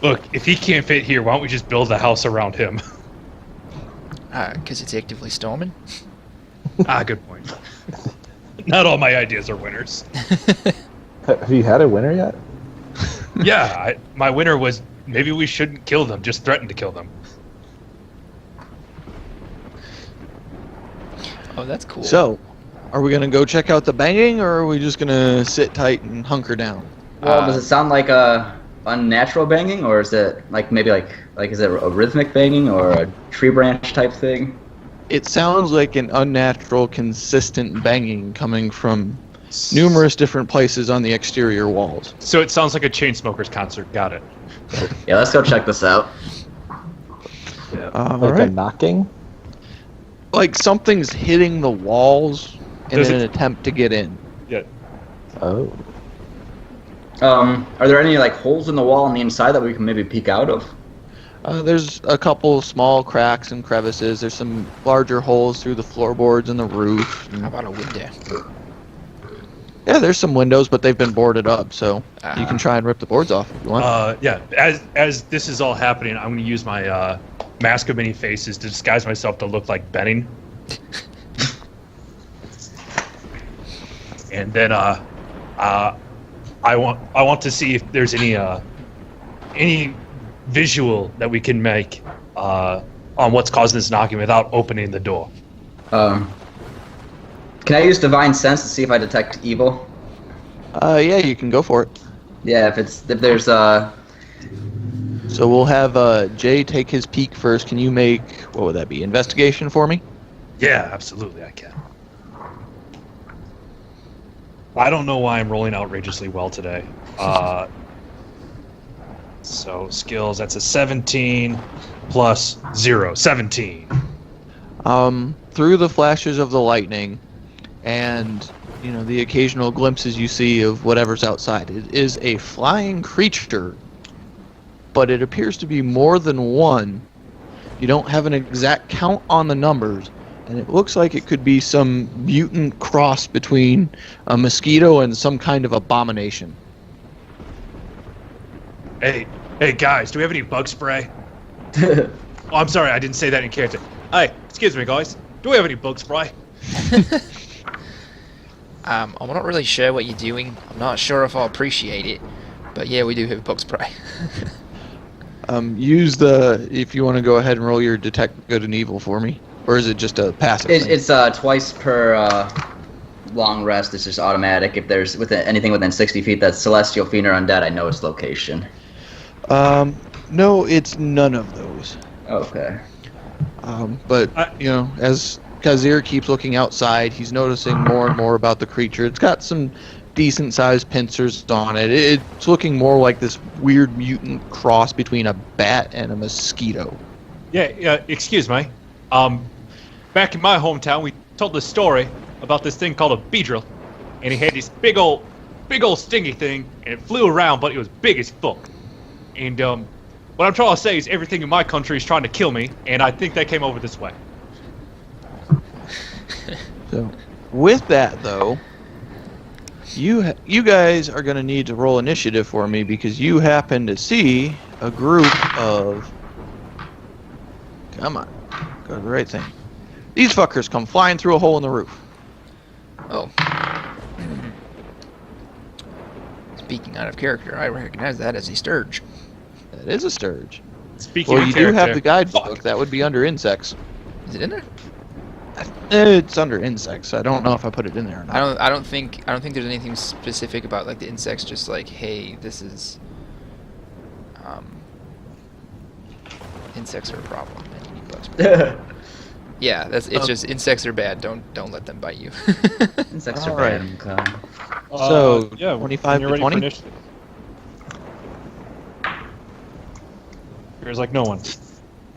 Look, if he can't fit here, why don't we just build a house around him? Because it's actively storming. Good point. Not all my ideas are winners. Have you had a winner yet? Yeah, my winner was maybe we shouldn't kill them, just threaten to kill them. Oh, that's cool. So, are we gonna go check out the banging, or are we just gonna sit tight and hunker down? Well, does it sound like a unnatural banging, or is it like maybe like is it a rhythmic banging or a tree branch type thing? It sounds like an unnatural, consistent banging coming from numerous different places on the exterior walls. So it sounds like a Chainsmokers concert. Got it. Yeah, let's go check this out. Like a knocking? Like something's hitting the walls in Does an it- attempt to get in. Yeah. Oh. Are there any like holes in the wall on the inside that we can maybe peek out of? There's a couple small cracks and crevices. There's some larger holes through the floorboards and the roof. How about a window? Yeah, there's some windows, but they've been boarded up, so you can try and rip the boards off if you want. Yeah. As this is all happening, I'm going to use my mask of many faces to disguise myself to look like Benning. And then I want to see if there's any visual that we can make on what's causing this knocking without opening the door. Can I use divine sense to see if I detect evil? Yeah, you can go for it. Yeah, if there's So we'll have Jay take his peek first. Can you make, what would that be, investigation for me? Yeah, absolutely, I can. I don't know why I'm rolling outrageously well today. So skills, that's a 17 plus 0, 17. Through the flashes of the lightning and, you know, the occasional glimpses you see of whatever's outside, it is a flying creature, but it appears to be more than one. You don't have an exact count on the numbers, and it looks like it could be some mutant cross between a mosquito and some kind of abomination. Hey guys, do we have any bug spray? Oh, I'm sorry, I didn't say that in character. Hey, excuse me guys, do we have any bug spray? I'm not really sure what you're doing. I'm not sure if I'll appreciate it. But yeah, we do have bug spray. If you want to go ahead and roll your detect good and evil for me. Or is it just a passive thing? it's twice per long rest. It's just automatic. If there's anything within 60 feet that's celestial, fiend, or undead, I know its location. No, it's none of those. Okay. But, you know, as Kazir keeps looking outside, he's noticing more and more about the creature. It's got some decent-sized pincers on it. It's looking more like this weird mutant cross between a bat and a mosquito. Yeah, excuse me. Back in my hometown, we told this story about this thing called a beedrill, and he had this big old stingy thing, and it flew around, but it was big as fuck. And what I'm trying to say is everything in my country is trying to kill me, and I think they came over this way. So, with that though, you guys are going to need to roll initiative for me because you happen to see a group of. Come on, go to the right thing. These fuckers come flying through a hole in the roof. Oh. Speaking out of character, I recognize that as a sturge. That is a sturge. Speaking Well, of you do have character- the guidebook. Fuck. That would be under insects. Is it in there? It's under insects. I don't know if I put it in there or not. I don't think there's anything specific about like the insects. Just like, hey, this is insects are a problem, and you need bug spray. Yeah, it's just insects are bad. Don't let them bite you. Insects All are right. bad. Okay. So, yeah, 25 when you're to ready for 20? initiative. There's like no one.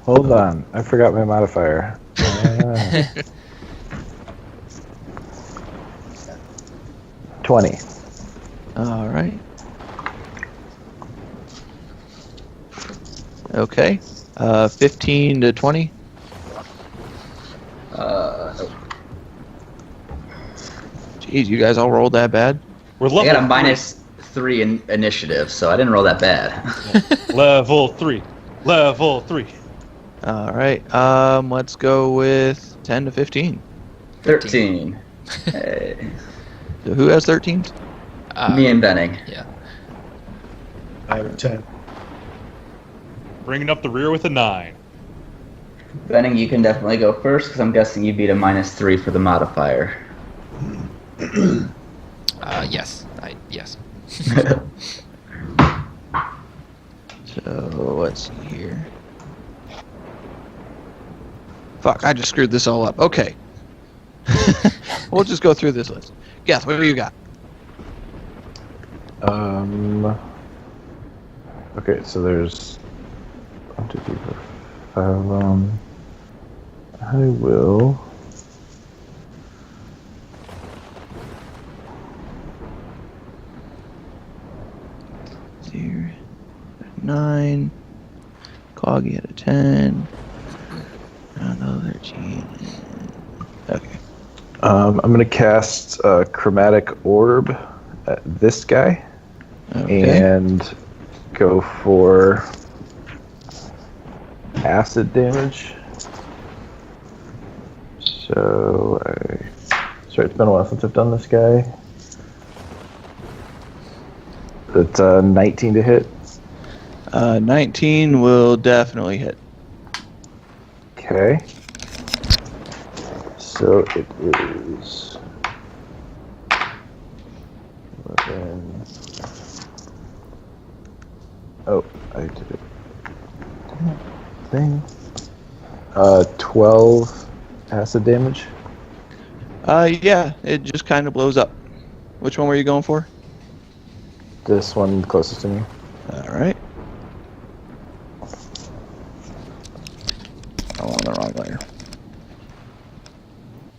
Hold on. I forgot my modifier. 20. All right. Okay. 15 to 20. Nope. Jeez, you guys all rolled that bad? We're I level got a three. minus -3 in initiative, so I didn't roll that bad. Level 3. Level 3. All right. Let's go with 10 to 15. 13. Hey. So who has 13? Me and Benning. Yeah. I have 10. Bringing up the rear with a 9. Benning, you can definitely go first, because I'm guessing you beat a -3 for the modifier. Yes. Yes. So let's see here. Fuck, I just screwed this all up. Okay. We'll just go through this list. Geth, what do you got? Okay, so there's 1, 2, 3, 4, 5 of them. I will. Here, 9. Coggy at a 10. Another 13. Okay. I'm gonna cast a chromatic orb at this guy Okay. and go for acid damage. So, sorry, it's been a while since I've done this guy. It's 19 to hit. 19 will definitely hit. Okay. So it is 11. Oh, I did it. Thing. 12 acid damage. Yeah, it just kind of blows up. Which one were you going for? This one closest to me. All right. I'm on the wrong layer.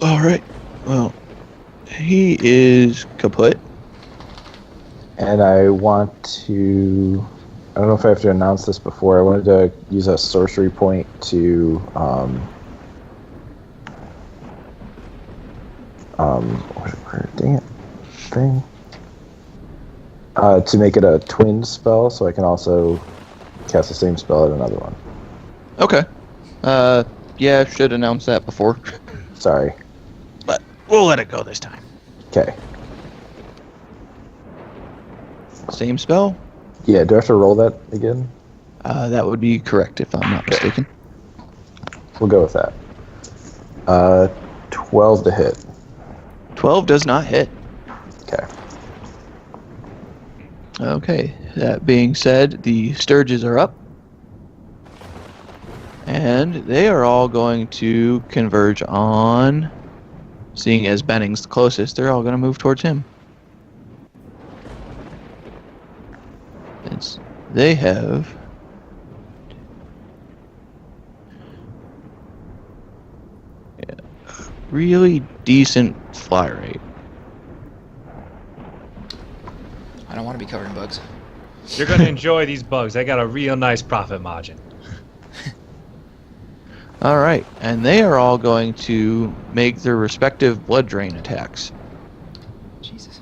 All right. Well, he is kaput. And I want to. I don't know if I have to announce this before. I wanted to use a sorcery point to. Dang it. Thing. To make it a twin spell, so I can also cast the same spell at another one. Okay. Yeah, I should announce that before. Sorry. But we'll let it go this time. Okay. Same spell? Yeah, do I have to roll that again? That would be correct if I'm not mistaken. We'll go with that. 12 to hit. 12 does not hit. Okay. Okay, that being said, the Sturges are up. And they are all going to converge on, seeing as Benning's the closest, they're all going to move towards him. They have really decent fly rate. I don't want to be covered in bugs. You're gonna enjoy these bugs. They got a real nice profit margin. All right, and they are all going to make their respective blood drain attacks. Jesus.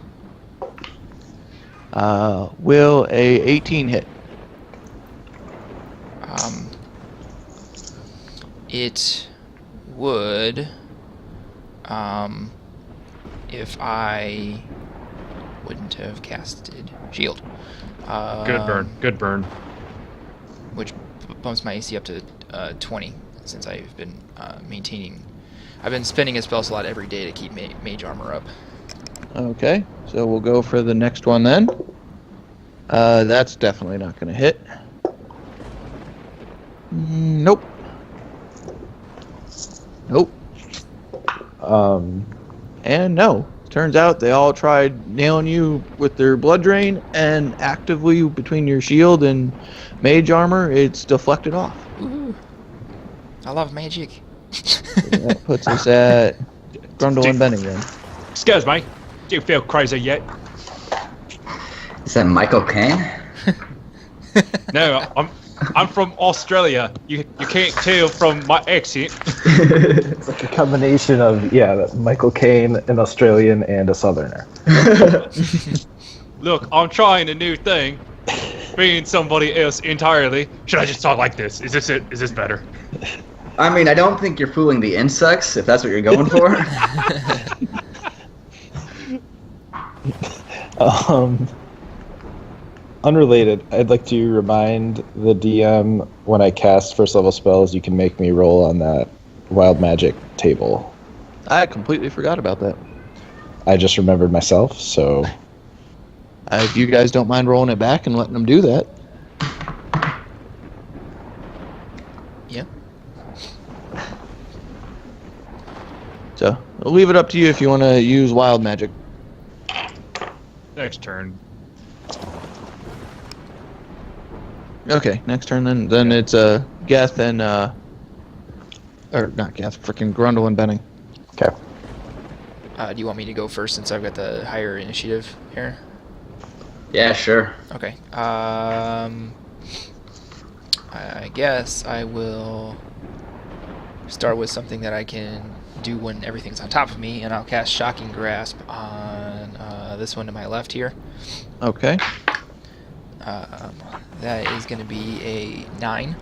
Will a 18 hit? It would, if I wouldn't have casted shield. Good burn. Good burn. Which bumps my AC up to 20, since I've been maintaining. I've been spending a spell slot every day to keep mage armor up. Okay, so we'll go for the next one then. That's definitely not going to hit. Nope. Nope. And no. Turns out they all tried nailing you with their blood drain, and actively between your shield and mage armor, it's deflected off. Woohoo! I love magic. So that puts us at Grundle and Benning then. Excuse me. Do you feel crazy yet? Is that Michael Caine? No, I'm from Australia. You can't tell from my accent. It's like a combination of, Michael Caine, an Australian, and a Southerner. Look, I'm trying a new thing. Being somebody else entirely. Should I just talk like this? Is this it? Is this better? I mean, I don't think you're fooling the insects, if that's what you're going for. Unrelated, I'd like to remind the DM when I cast first level spells, you can make me roll on that wild magic table. I completely forgot about that. I just remembered myself, so If you guys don't mind rolling it back and letting them do that. Yeah. So I'll leave it up to you if you want to use wild magic. Next turn. Okay, next turn then. Then it's Geth and or not Geth, freaking Grundle and Benning. okay. Do you want me to go first since I've got the higher initiative here? Yeah, sure. Okay. I guess I will start with something that I can do when everything's on top of me, and I'll cast Shocking Grasp on this one to my left here. Okay. That is going to be a 9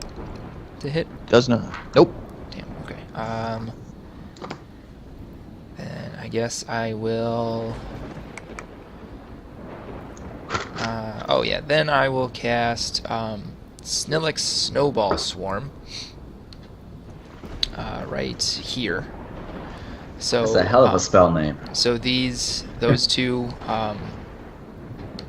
to hit. Does not. Nope. Damn. Okay. Then I guess I will. Oh yeah. Then I will cast Snillix Snowball Swarm. Right here. So That's a hell of a spell name. So those two,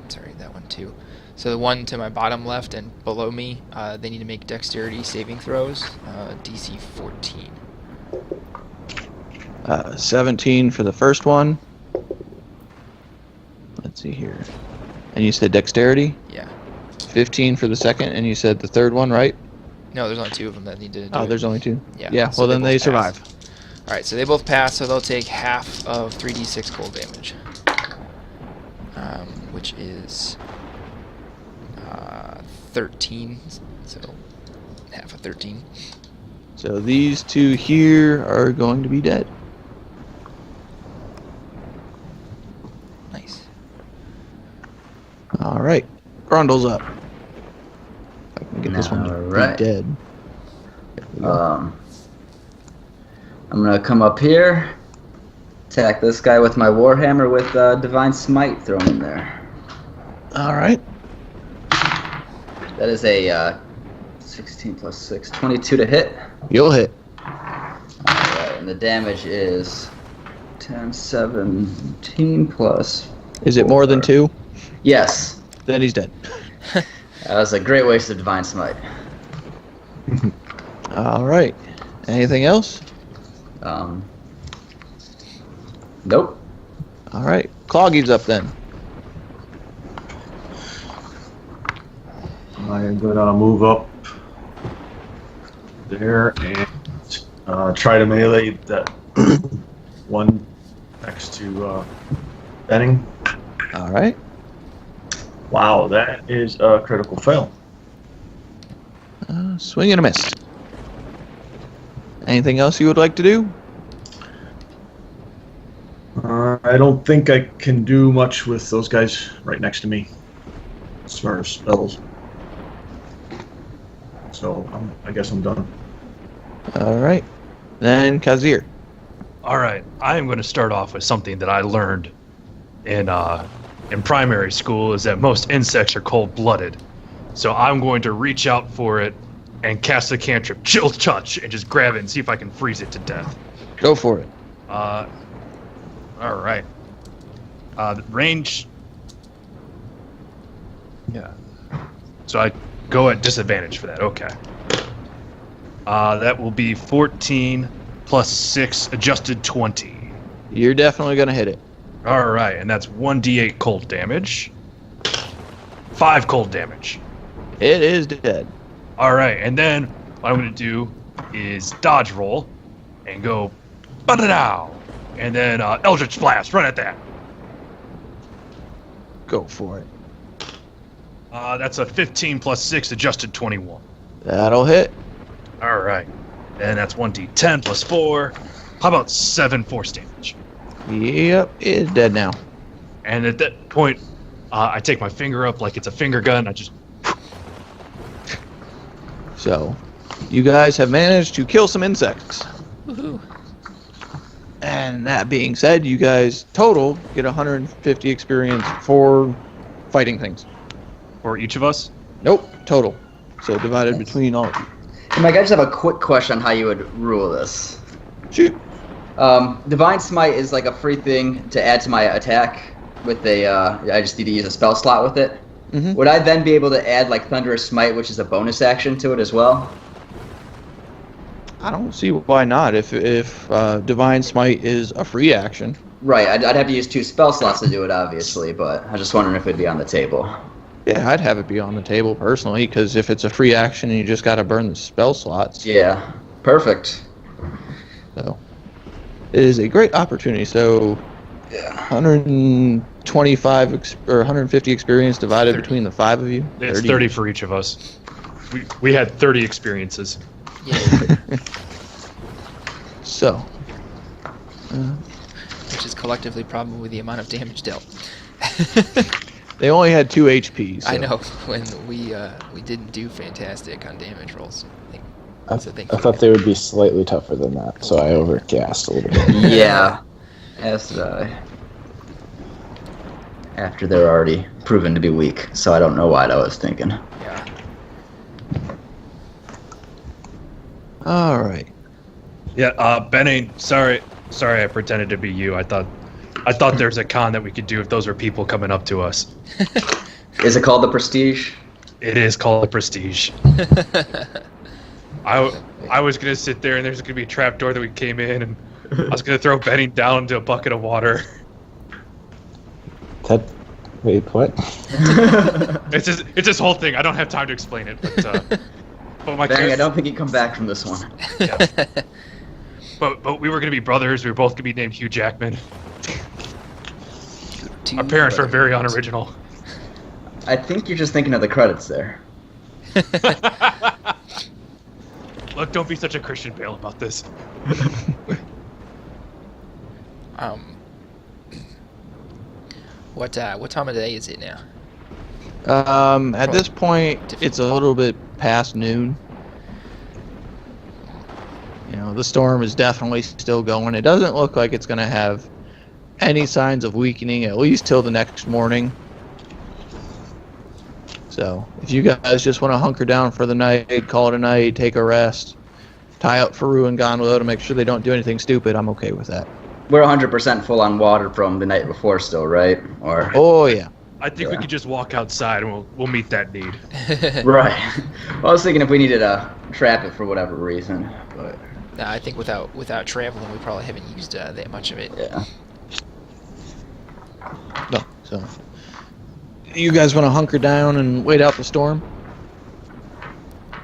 sorry, that one too. So the one to my bottom left and below me, they need to make dexterity saving throws, DC 14. 17 for the first one. Let's see here. And you said dexterity? Yeah. 15 for the second, and you said the third one, right? No, there's only two of them that need to do Oh, it. there's only two? Yeah. Yeah, so well then they both pass. survive. Alright, so they both pass, so they'll take half of 3d6 cold damage. Which is 13, so half of 13. So these two here are going to be dead. Nice. All right, Grundle's up. If I can get this one to Alright. be dead. I'm gonna come up here, attack this guy with my Warhammer with Divine Smite thrown in there. All right. That is a 16 plus 6, 22 to hit. You'll hit. Alright, and the damage is 10, 17 plus. Is it more than 2? Yes. Then he's dead. That was a great waste of Divine Smite. All right. Anything else? Nope. All right. Cloggy's up then. I am gonna move up there and try to melee that one next to Benning. All right. Wow, that is a critical fail. Swing and a miss. Anything else you would like to do? I don't think I can do much with those guys right next to me as far as spells. So I guess I'm done. All right. Then Kazir. All right, I am going to start off with something that I learned in primary school, is that most insects are cold-blooded. So I'm going to reach out for it and cast a cantrip, Chill Touch, and just grab it and see if I can freeze it to death. Go for it. All right. The range. Yeah. So I go at disadvantage for that. Okay. That will be 14 plus 6, adjusted 20. You're definitely going to hit it. All right, and that's 1d8 cold damage. 5 cold damage. It is dead. All right, and then what I'm going to do is dodge roll and go ba-da-dow. And then Eldritch Blast, run at that. Go for it. That's a 15 plus 6, adjusted 21. That'll hit. All right, and that's 1d10 plus 4. How about 7 force damage? Yep, it's dead now. And at that point, I take my finger up like it's a finger gun. I just So, you guys have managed to kill some insects. Woohoo. And that being said, you guys total get 150 experience for fighting things. for each of us. Nope, total. So divided between all of you. Hey, Mike, I just have a quick question on how you would rule this. Shoot. Divine Smite is like a free thing to add to my attack with a, I just need to use a spell slot with it. Mhm. Would I then be able to add like Thunderous Smite, which is a bonus action to it as well? I don't see why not. If Divine Smite is a free action. Right, I'd have to use 2 spell slots to do it, obviously, but I was just wondering if it'd be on the table. Yeah, I'd have it be on the table personally, because if it's a free action and you just got to burn the spell slots. Yeah, perfect. So it is a great opportunity. So Yeah. 125 or 150 experience divided 30. between the 5 of you. It's 30 for each of us. We had 30 experiences. Yeah. So, Which is collectively probably the amount of damage dealt. they only had 2 HP. So. I know when we didn't do fantastic on damage rolls. I So thank thought they would be slightly tougher than that, so I overcast a little bit. Yeah. As did I. After they're already proven to be weak, so I don't know what I was thinking. Yeah. All right. Yeah, Benny, sorry I pretended to be you. I thought there's a con that we could do if those are people coming up to us. Is it called the Prestige? It is called Prestige. I was gonna sit there and there's gonna be a trap door that we came in and I was gonna throw Benny down into a bucket of water. Wait, what? It's this whole thing. I don't have time to explain it, but my Benny, I don't think you come back from this one. yeah. But we were gonna be brothers. We were both gonna be named Hugh Jackman. Our parents were very unoriginal. I think you're just thinking of the credits there. Look, don't be such a Christian Bale about this. What time of day is it now? At this point, it's a little bit past noon. You know, the storm is definitely still going. It doesn't look like it's going to have any signs of weakening, at least till the next morning. So, if you guys just want to hunker down for the night, call it a night, take a rest, tie up Faru and Gondola to make sure they don't do anything stupid, I'm okay with that. We're 100% full on water from the night before still, right? Or Oh, yeah. I think we could just walk outside and we'll meet that need. right. Well, I was thinking if we needed to trap it for whatever reason, but No, I think without traveling, we probably haven't used that much of it. yeah. No, so. You guys want to hunker down and wait out the storm?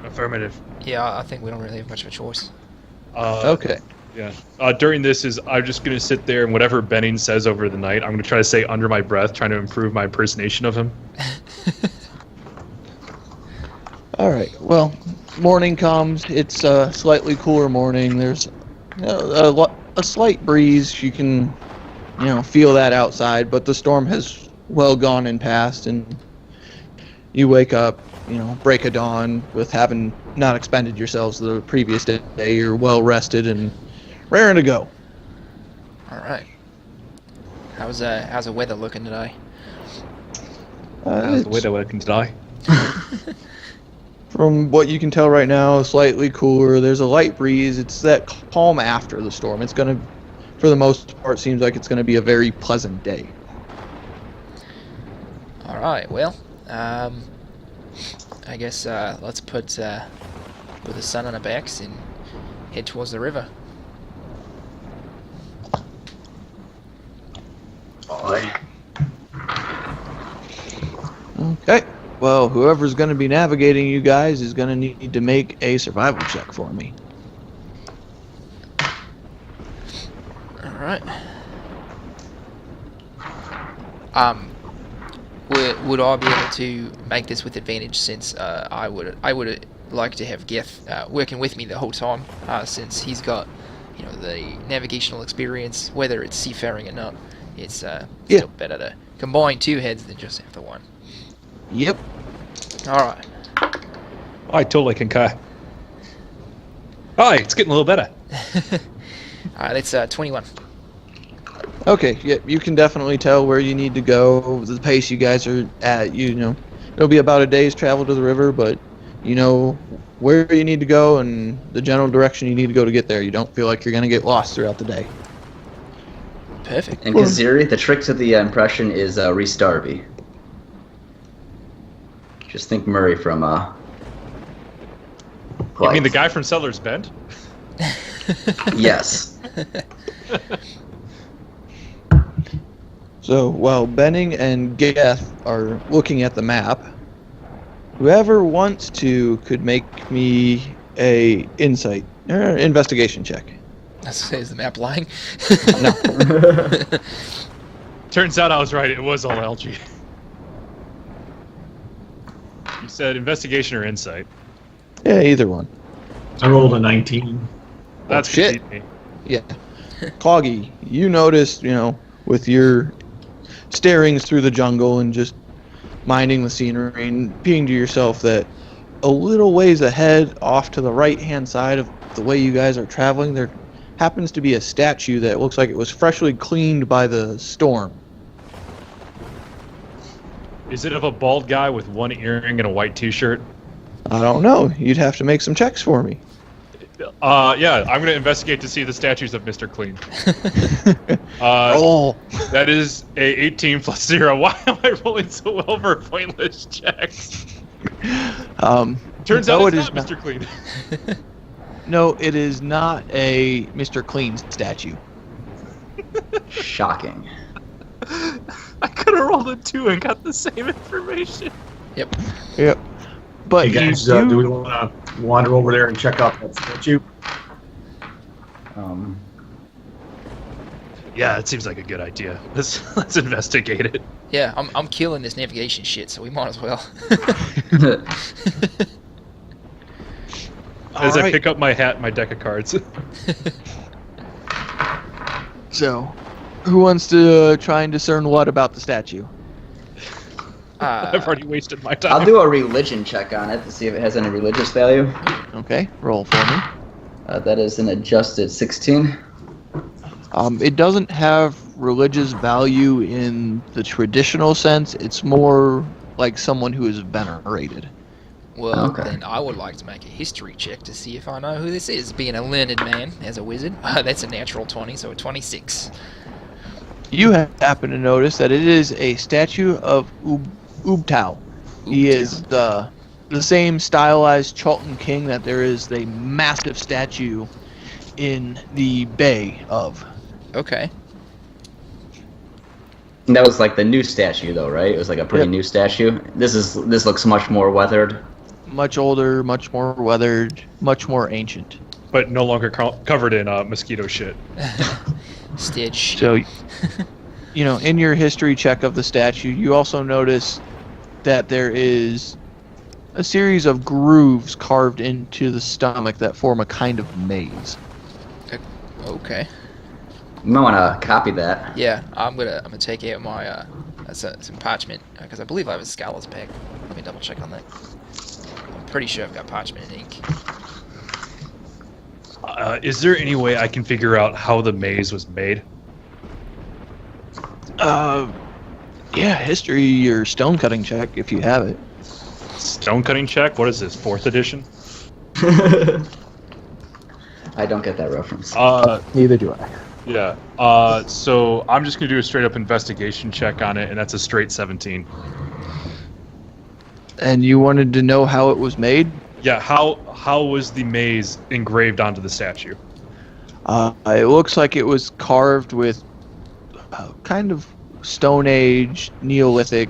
Affirmative. Yeah, I think we don't really have much of a choice. Okay. Yeah. During this I'm just gonna sit there and whatever Benning says over the night, I'm gonna try to say under my breath, trying to improve my impersonation of him. All right. Well, morning comes. It's a slightly cooler morning. There's a slight breeze. You can, feel that outside, but the storm has well gone and passed, and you wake up, break of dawn with having not expended yourselves the previous day. You're well rested and raring to go. All right. How's the weather looking today? How's the way that I can die? From what you can tell right now, slightly cooler. There's a light breeze. It's that calm after the storm. It's going to, for the most part, seems like it's going to be a very pleasant day. All right. Well, I guess let's put the sun on our backs and head towards the river. Okay. Well, whoever's going to be navigating you guys is going to need to make a survival check for me. All right. Would I be able to make this with advantage since I would like to have Geth working with me the whole time since he's got the navigational experience, whether it's seafaring or not. It's still better to combine 2 heads than just have the 1. Yep. Alright. I totally concur. Oh, it's getting a little better. Alright, it's 21. Okay, yeah, you can definitely tell where you need to go, the pace you guys are at. You know, it'll be about a day's travel to the river, but you know where you need to go and the general direction you need to go to get there. You don't feel like you're going to get lost throughout the day. Perfect. And Kaziri, the trick to the impression is Restarby. Just think Murray from You mean the guy from Sellers Bend? Yes. So while Benning and Geth are looking at the map, whoever wants to could make me a insight or investigation check. Is the map lying? No. Turns out I was right. It was all algae. You said investigation or insight. Yeah, either one. I rolled a 19. That's shit. beat me. Yeah. Coggy, you noticed, you know, with your starings through the jungle and just minding the scenery and being to yourself that a little ways ahead, off to the right-hand side of the way you guys are traveling, there happens to be a statue that looks like it was freshly cleaned by the storm. Is it of a bald guy with one earring and a white t-shirt? I don't know. You'd have to make some checks for me. Yeah, I'm gonna investigate to see the statues of Mr. Clean. Roll. That is a 18 plus 0. Why am I rolling so well for a pointless check? no, Turns out it it's is not Mr. Clean. No, it is not a Mr. Clean statue. Shocking. I could have rolled a 2 and got the same information. Yep. Yep. But Hey guys, you do we want to wander over there and check out that statue? Yeah, it seems like a good idea. Let's investigate it. Yeah, I'm killing this navigation shit, so we might as well. As I Alright. pick up my hat and my deck of cards. So, who wants to try and discern what about the statue? I've already wasted my time. I'll do a religion check on it to see if it has any religious value. Okay, roll for me. That is an adjusted 16. It doesn't have religious value in the traditional sense. It's more like someone who is venerated. Well, Okay. then I would like to make a history check to see if I know who this is. Being a learned man as a wizard, that's a natural 20, so a 26. You happen to notice that it is a statue of Ubtao. He is the same stylized Chalton king that there is a massive statue in the bay of. Okay. And that was like the new statue, though, right? It was like a pretty Yep. new statue. This looks much more weathered. Much older, much more weathered, much more ancient. But no longer covered in mosquito shit. Stitch. So, you know, in your history check of the statue, you also notice that there is a series of grooves carved into the stomach that form a kind of maze. Okay. You might want to copy that. Yeah, I'm gonna take out my some parchment because I believe I have a Scala's pack. Let me double check on that. I'm pretty sure I've got parchment and ink. Is there any way I can figure out how the maze was made? Yeah, history or stone cutting check if you have it. Stone cutting check? What is this, 4th edition? I don't get that reference. Neither do I. Yeah. So I'm just gonna do a straight up investigation check on it, and that's a straight 17. And you wanted to know how it was made? Yeah. How was the maze engraved onto the statue? It looks like it was carved with kind of Stone Age, Neolithic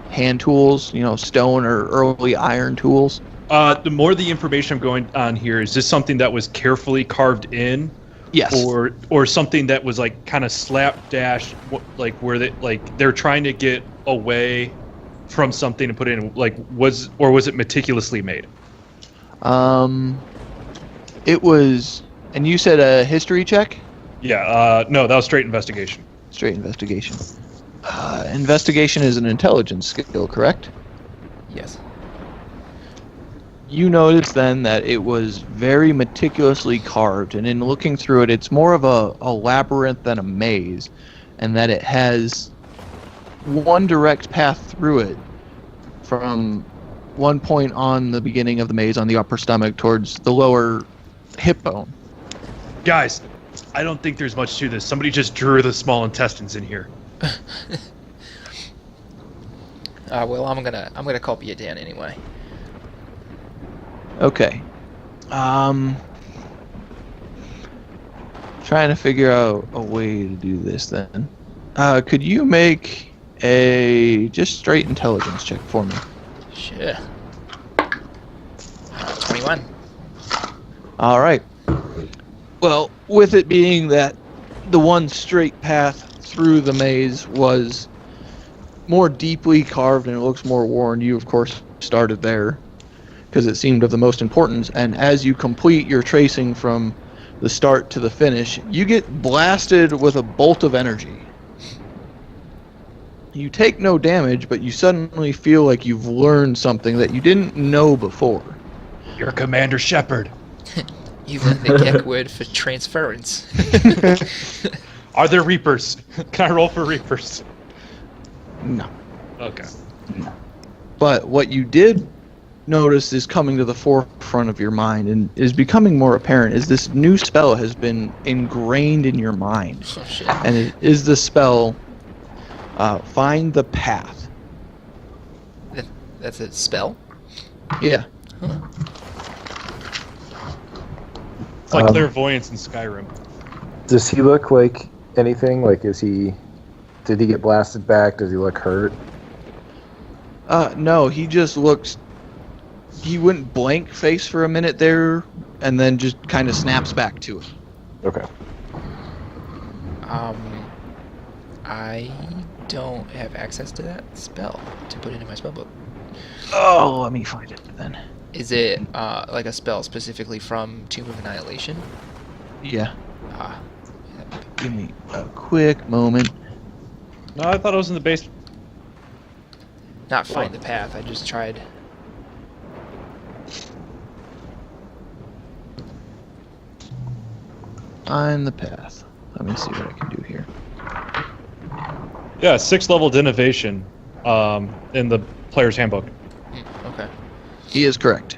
hand tools, you know, stone or early iron tools. The more the information I'm going on here, is this something that was carefully carved in? Yes. Or something that was like kind of slapdash, like where they're trying to get away from something and put it in, like was it meticulously made? It was, and you said a history check? Yeah. No, that was straight investigation. Straight investigation. Investigation is an intelligence skill, correct? Yes. You notice then that it was very meticulously carved, and in looking through it, it's more of a labyrinth than a maze, and that it has one direct path through it from one point on the beginning of the maze on the upper stomach towards the lower hip bone. Guys, I don't think there's much to this. Somebody just drew the small intestines in here. Well, I'm gonna copy it down anyway. Okay. Trying to figure out a way to do this then. Could you make a just straight intelligence check for me? Sure. 21. All right. Well, with it being that the one straight path through the maze was more deeply carved and it looks more worn, you of course started there because it seemed of the most importance. And as you complete your tracing from the start to the finish, you get blasted with a bolt of energy. You take no damage, but you suddenly feel like you've learned something that you didn't know before. You're Commander Shepard. You've learned the Gek word for transference. Are there Reapers? Can I roll for Reapers? No. Okay. But what you did notice is coming to the forefront of your mind and is becoming more apparent is this new spell has been ingrained in your mind. Oh, shit. And it is the spell Find the Path. That's a spell? Yeah. Huh. It's like clairvoyance in Skyrim. Does he look like anything? Like, did he get blasted back? Does he look hurt? No, he just looks... He went blank face for a minute there, and then just kind of snaps back to it. Okay. I don't have access to that spell to put into my spellbook. Oh, let me find it then. Is it like a spell specifically from Tomb of Annihilation? Yeah. Ah. Give me a quick moment. No, I thought it was in the base. Not Find the Path, I just tried. Find the Path. Let me see what I can do here. Yeah, 6th level innovation in the player's handbook. Okay. He is correct.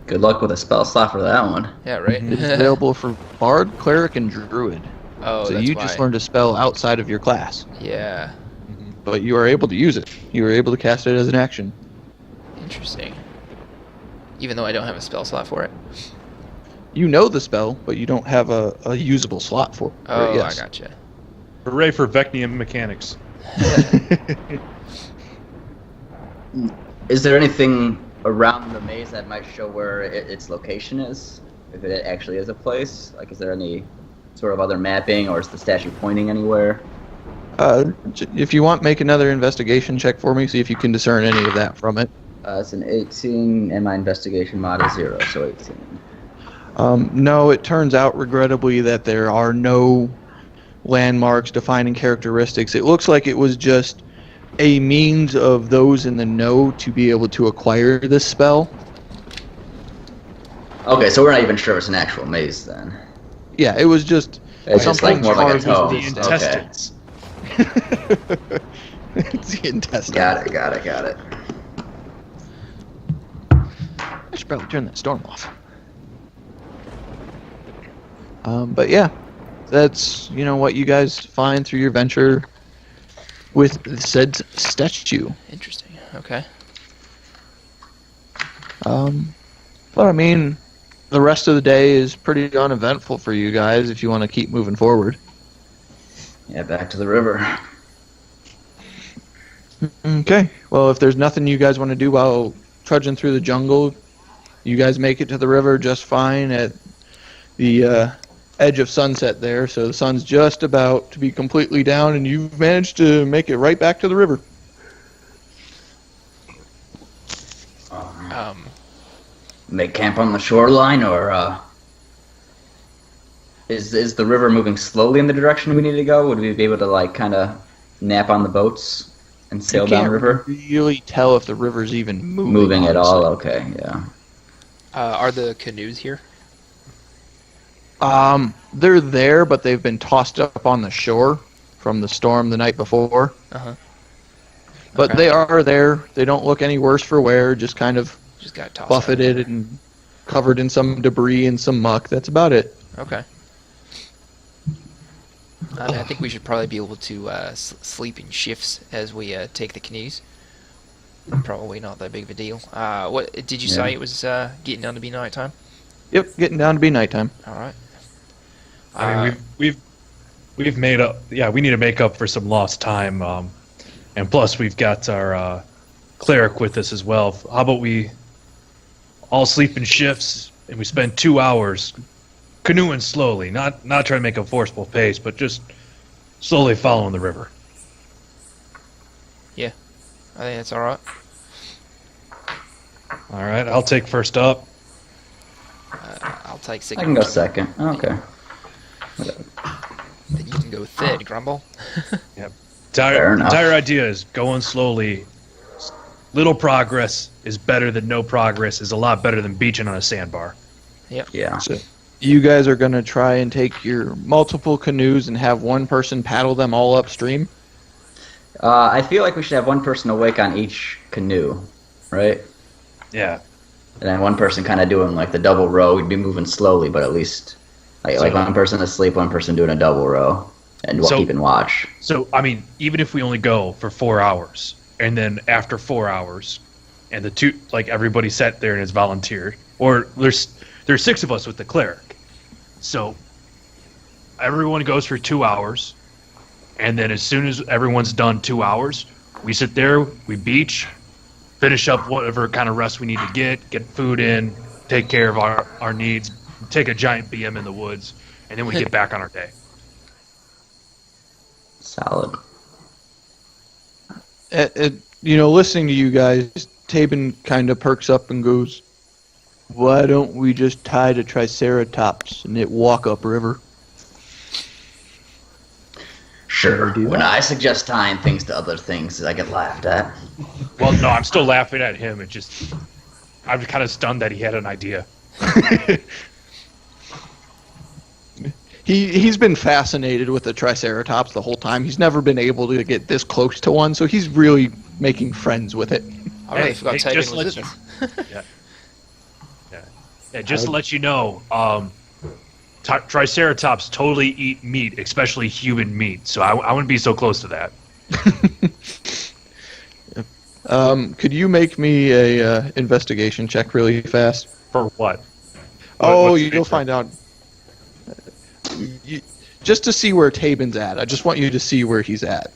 Good luck with a spell slot for that one. Yeah, right. It is available for Bard, Cleric, and Druid. Oh, So that's you why. just learned a spell outside of your class. Yeah. But you are able to use it. You are able to cast it as an action. Interesting. Even though I don't have a spell slot for it. You know the spell, but you don't have a usable slot for it. Oh, Yes. I gotcha. Hooray for Vecnium mechanics. Is there anything around the maze that might show where its location is? If it actually is a place? Like, is there any sort of other mapping, or is the statue pointing anywhere? If you want, make another investigation check for me, see if you can discern any of that from it. It's an 18, and my investigation mod is 0, so 18. No, it turns out, regrettably, that there are no landmarks, defining characteristics. It looks like it was just a means of those in the know to be able to acquire this spell. Okay, so we're not even sure it's an actual maze then. Yeah, it was just It's just like more like a carved toe. The into intestines. It's the intestine. Got it. I should probably turn that storm off. But yeah, that's what you guys find through your venture with said statue. Interesting. Okay. But I mean, the rest of the day is pretty uneventful for you guys if you want to keep moving forward. Yeah, back to the river. Okay. Well, if there's nothing you guys want to do while trudging through the jungle, you guys make it to the river just fine at the edge of sunset there. So the sun's just about to be completely down, and you've managed to make it right back to the river. Make camp on the shoreline, or is the river moving slowly in the direction we need to go? Would we be able to kind of nap on the boats and sail You down can't the river? really tell if the river's even moving. Moving at all? honestly. Okay, yeah. Are the canoes here? They're there, but they've been tossed up on the shore from the storm the night before. Uh-huh. But Okay. they are there. They don't look any worse for wear. Just kind of Just got tossed. buffeted and covered in some debris and some muck. That's about it. Okay. I think we should probably be able to sleep in shifts as we take the canoes. Probably not that big of a deal. What did you say? It was getting down to be nighttime. Yep, getting down to be nighttime. All right. I mean, we've made up. Yeah, we need to make up for some lost time. And plus, we've got our cleric with us as well. How about we all sleep in shifts and we spend 2 hours canoeing slowly, not trying to make a forceful pace, but just slowly following the river. I think that's all right. All right, I'll take first up. I'll take I second. can go second. Okay. Then you can go third, Grumble. Fair enough. Entire idea is going slowly. Little progress is better than no progress, is a lot better than beaching on a sandbar. Yeah. So you guys are going to try and take your multiple canoes and have one person paddle them all upstream? I feel like we should have one person awake on each canoe, right? Yeah. And then one person kind of doing like the double row. We'd be moving slowly, but at least like one person asleep, one person doing a double row, and keeping watch. So, I mean, even if we only go for 4 hours, and then after 4 hours, and the two, like everybody sat there and is volunteered, or there's 6 of us with the cleric, so everyone goes for 2 hours, and then as soon as everyone's done 2 hours, we sit there, we beach, finish up whatever kind of rest we need to get food in, take care of our needs, take a giant BM in the woods, and then we get back on our day. Solid. Listening to you guys, Tabin kind of perks up and goes, "Why don't we just tie to Triceratops and it walk upriver?" Sure. do When that. I suggest tying things to other things, I get laughed at. Well, no, I'm still laughing at him. I'm kind of stunned that he had an idea. He's been fascinated with the Triceratops the whole time. He's never been able to get this close to one, so he's really making friends with it. I really Hey, forgot hey, Taven just was let this. Yeah, just to let you know, Triceratops totally eat meat, especially human meat. So I wouldn't be so close to that. Could you make me a investigation check really fast? For what? Oh, what's you'll the- find out. Just to see where Tabin's at. I just want you to see where he's at.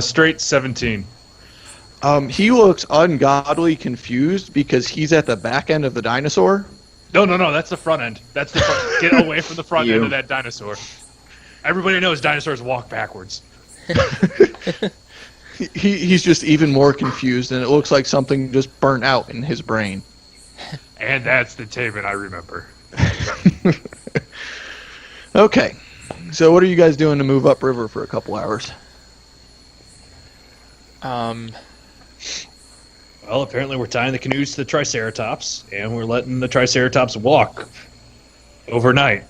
Straight 17. He looks ungodly confused because he's at the back end of the dinosaur. No, that's the front end. That's the front. Get away from the front end of that dinosaur. Everybody knows dinosaurs walk backwards. He's just even more confused, and it looks like something just burnt out in his brain. And that's the Taven I remember. Okay, so what are you guys doing to move upriver for a couple hours? Well, apparently we're tying the canoes to the Triceratops, and we're letting the Triceratops walk overnight.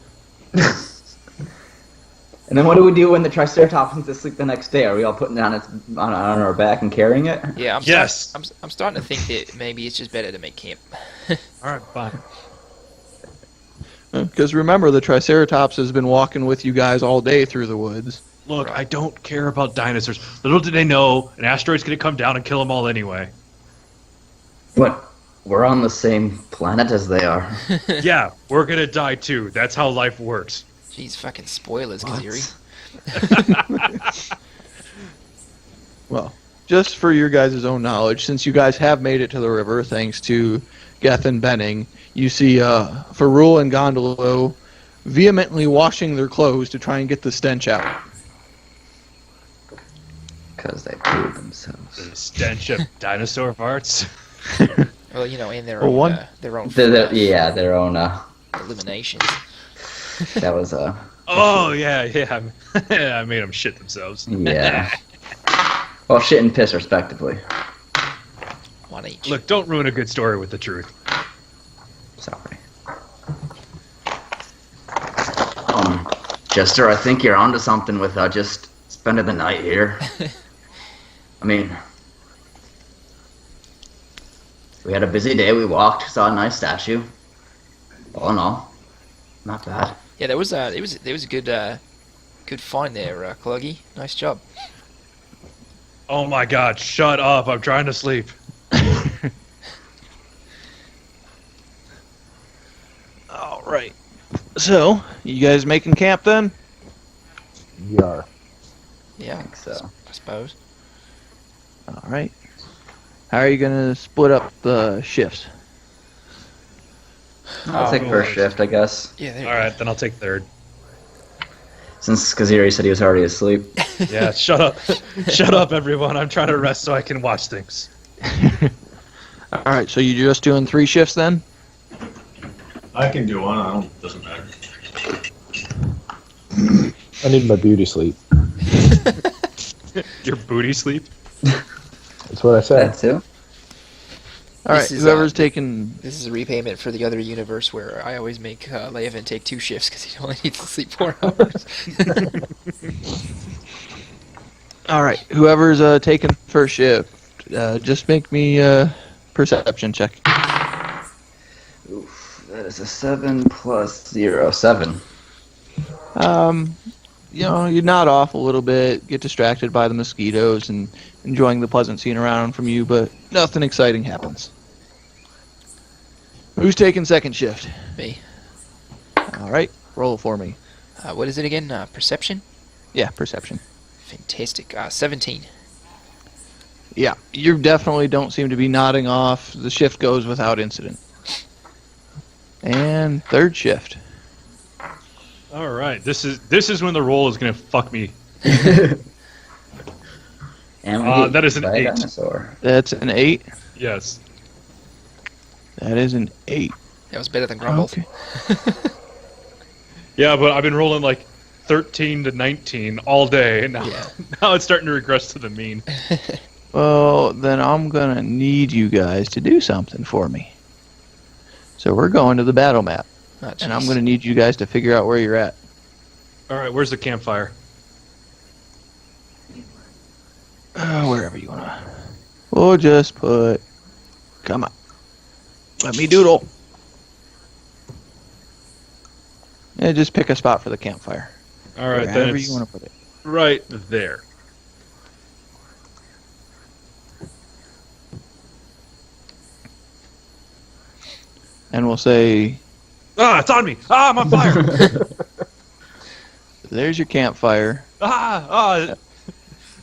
And then what do we do when the Triceratops needs to sleep the next day? Are we all putting it on our back and carrying it? Yeah, Yes. I'm starting to think that maybe it's just better to make camp. All right, fine. Because remember, the Triceratops has been walking with you guys all day through the woods. Look, I don't care about dinosaurs. Little did they know an asteroid's going to come down and kill them all anyway. But we're on the same planet as they are. Yeah, we're going to die too. That's how life works. Jeez, fucking spoilers, Kaziri. Well, just for your guys' own knowledge, since you guys have made it to the river, thanks to Geth and Benning, you see Farul and Gondolo vehemently washing their clothes to try and get the stench out. Because they proved themselves. The stench of dinosaur farts. Well, in their Well, own, one- their own Their own. illuminations. That was Oh, yeah. I made them shit themselves. Yeah. Well, shit and piss, respectively. One each. Look, don't ruin a good story with the truth. Sorry. Jester, I think you're onto something with just spending the night here. I mean, we had a busy day. We walked, saw a nice statue. All in all, not bad. Yeah, there was a good find there, Cluggy. Nice job. Oh my god, shut up. I'm trying to sleep. All right. So, you guys making camp then? Yar. Yeah, I think so. I suppose. All right. How are you going to split up the shifts? I'll take first shift, I guess. Yeah, there you All right, then I'll take third. Since Kaziri said he was already asleep. Yeah, shut up. Shut up, everyone. I'm trying to rest so I can watch things. All right, so you're just doing 3 shifts then? I can do one. Doesn't matter. I need my beauty sleep. Your booty sleep? That's what I said. That too? All right, This is, whoever's taking... This is a repayment for the other universe where I always make Leovan take 2 shifts because he only needs to sleep 4 hours. All right, whoever's taking first shift, just make me a perception check. Oof, that is a 7 plus 0. 7. You know, you nod off a little bit, get distracted by the mosquitoes and enjoying the pleasant scene around from you, but nothing exciting happens. Who's taking second shift? Me. All right, roll for me. What is it again? Perception? Yeah, perception. Fantastic. 17. Yeah, you definitely don't seem to be nodding off. The shift goes without incident. And third shift. All right, this is when the roll is gonna fuck me. And that is an by a 8. dinosaur. That's an 8. Yes. That is an 8. That was better than Grumble. Okay. Yeah, but I've been rolling like 13 to 19 all day, and now, now it's starting to regress to the mean. Well, then I'm going to need you guys to do something for me. So we're going to the battle map, Oh, and I'm jeez. going to need you guys to figure out where you're at. All right, where's the campfire? Wherever you want to. We'll just put... Come on. Let me doodle. Yeah, just pick a spot for the campfire. All right, then Wherever it's you want to put it. right there. And we'll say, Ah, it's on me! Ah, I'm on fire! there's your campfire. I'm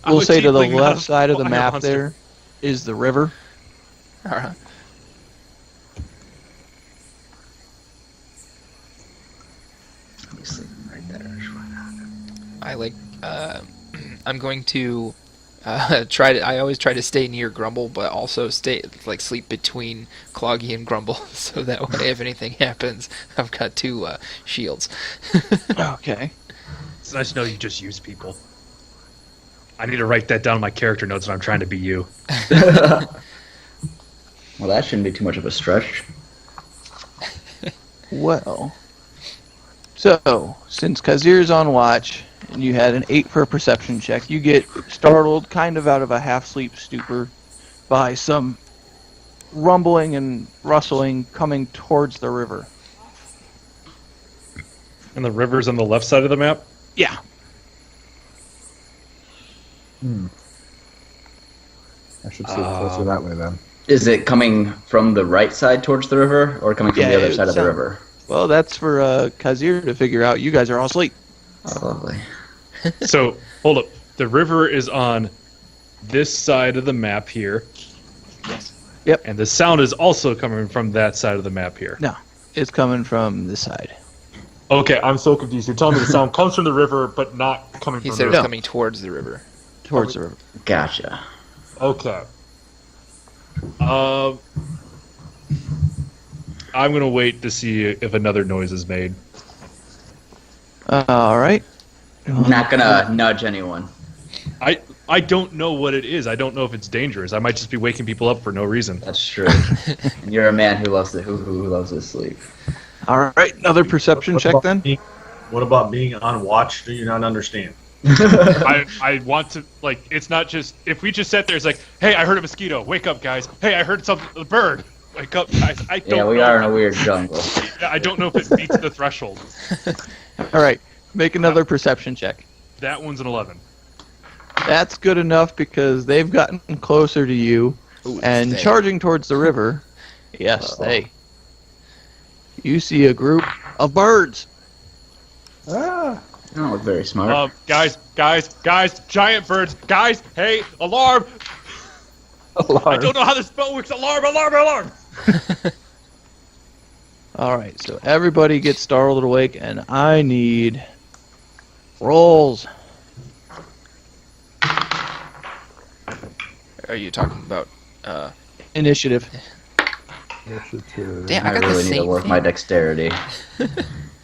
We'll a say to the tiefling, not left a side of the fire map monster. there is the river. Alright. Let me sleep right there. I like. I'm going to I always try to stay near Grumble, but also sleep between Cloggy and Grumble, so that way if anything happens, I've got 2 shields. Okay. It's nice to know you just use people. I need to write that down in my character notes when I'm trying to be you. Well, that shouldn't be too much of a stretch. Well, so since Kazir's on watch and you had an 8 for a perception check, you get startled kind of out of a half-sleep stupor by some rumbling and rustling coming towards the river. And the river's on the left side of the map? Yeah. I should see closer that way then. Is it coming from the right side towards the river, or coming from Yeah, the other it side of the sound- river? Well, that's for Kazir to figure out. You guys are all asleep. Oh, lovely. So, hold up. The river is on this side of the map here. Yes. Yep. And the sound is also coming from that side of the map here. No, it's coming from this side. Okay, I'm so confused. You're telling me the sound comes from the river, but not coming He from said the it was river. coming towards the river. Towards the river. Gotcha. Okay. I'm gonna wait to see if another noise is made. All right. I'm not gonna nudge anyone. I don't know what it is. I don't know if it's dangerous. I might just be waking people up for no reason. That's true. And you're a man who loves who loves to sleep. All right. Another perception check then. What about being on watch? Do you not understand? I want to, like, it's not just, if we just sat there, it's like, hey, I heard a mosquito. Wake up, guys. Hey, I heard something, a bird. Wake up, guys. I don't Yeah, we know. are in a weird jungle. I don't know if it meets the threshold. All right. Make another perception check. That one's an 11. That's good enough because they've gotten closer to you and they. charging towards the river. Yes, they. You see a group of birds. Ah. You don't look very smart. Guys, giant birds. Guys, hey, alarm. I don't know how this spell works. Alarm. All right, so everybody gets startled awake, and I need rolls. Are you talking about? Initiative. Initiative. Damn, I I got the really need to same work thing. my dexterity.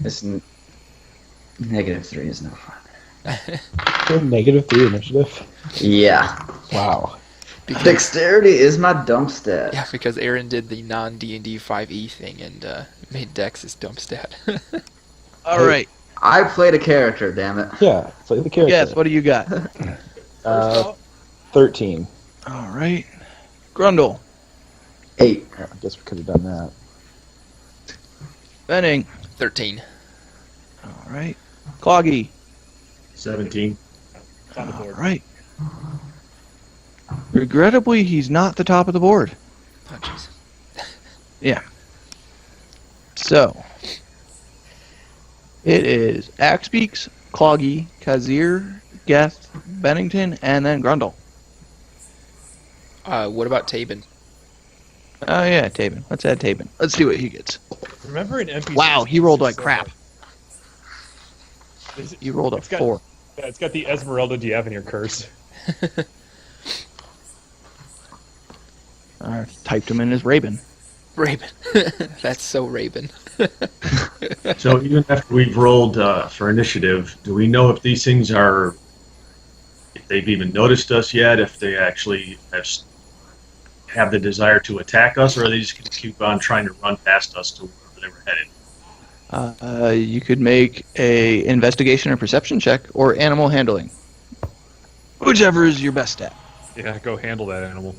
This -3 is no fun. -3 initiative. Yeah. Wow. Because, Dexterity is my dump stat. yeah, because Aaron did the non-D&D 5e thing and made Dex his dump stat. All right. I played a character, damn it. Yeah, play the character. Yes, what do you got? 13. All right. Grundle. 8. I guess we could have done that. Benning. 13. All right. Cloggy. 17. All right. Regrettably, he's not the top of the board. Oh, jeez. Yeah. So, it is Axbeaks, Cloggy, Kazir, Geth, Bennington, and then Grundle. What about Tabin? Oh, yeah, Tabin. Let's add Tabin. Let's see what he gets. Remember an NPC? Wow, he rolled like crap. He rolled a It's got- 4. Yeah, it's got the Esmeralda Diaveneer curse. I typed him in as Raven. Raven. That's so Raven. So even after we've rolled for initiative, do we know if these things are, if they've even noticed us yet, if they actually have the desire to attack us, or are they just going to keep on trying to run past us to wherever they were headed? You could make a investigation or perception check, or animal handling. Whichever is your best stat. Yeah, go handle that animal.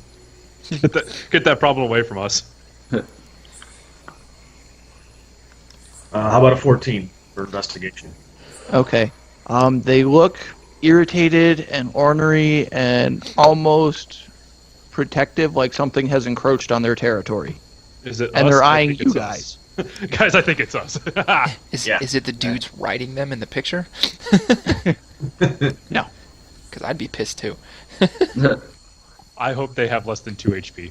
Get that problem away from us. How about a 14 for investigation? Okay. They look irritated and ornery and almost protective, like something has encroached on their territory. Is it And us? they're I eyeing think you it's guys. us. Guys, I think it's us. Is it the dudes riding them in the picture? No. Because I'd be pissed too. I hope they have less than 2 HP.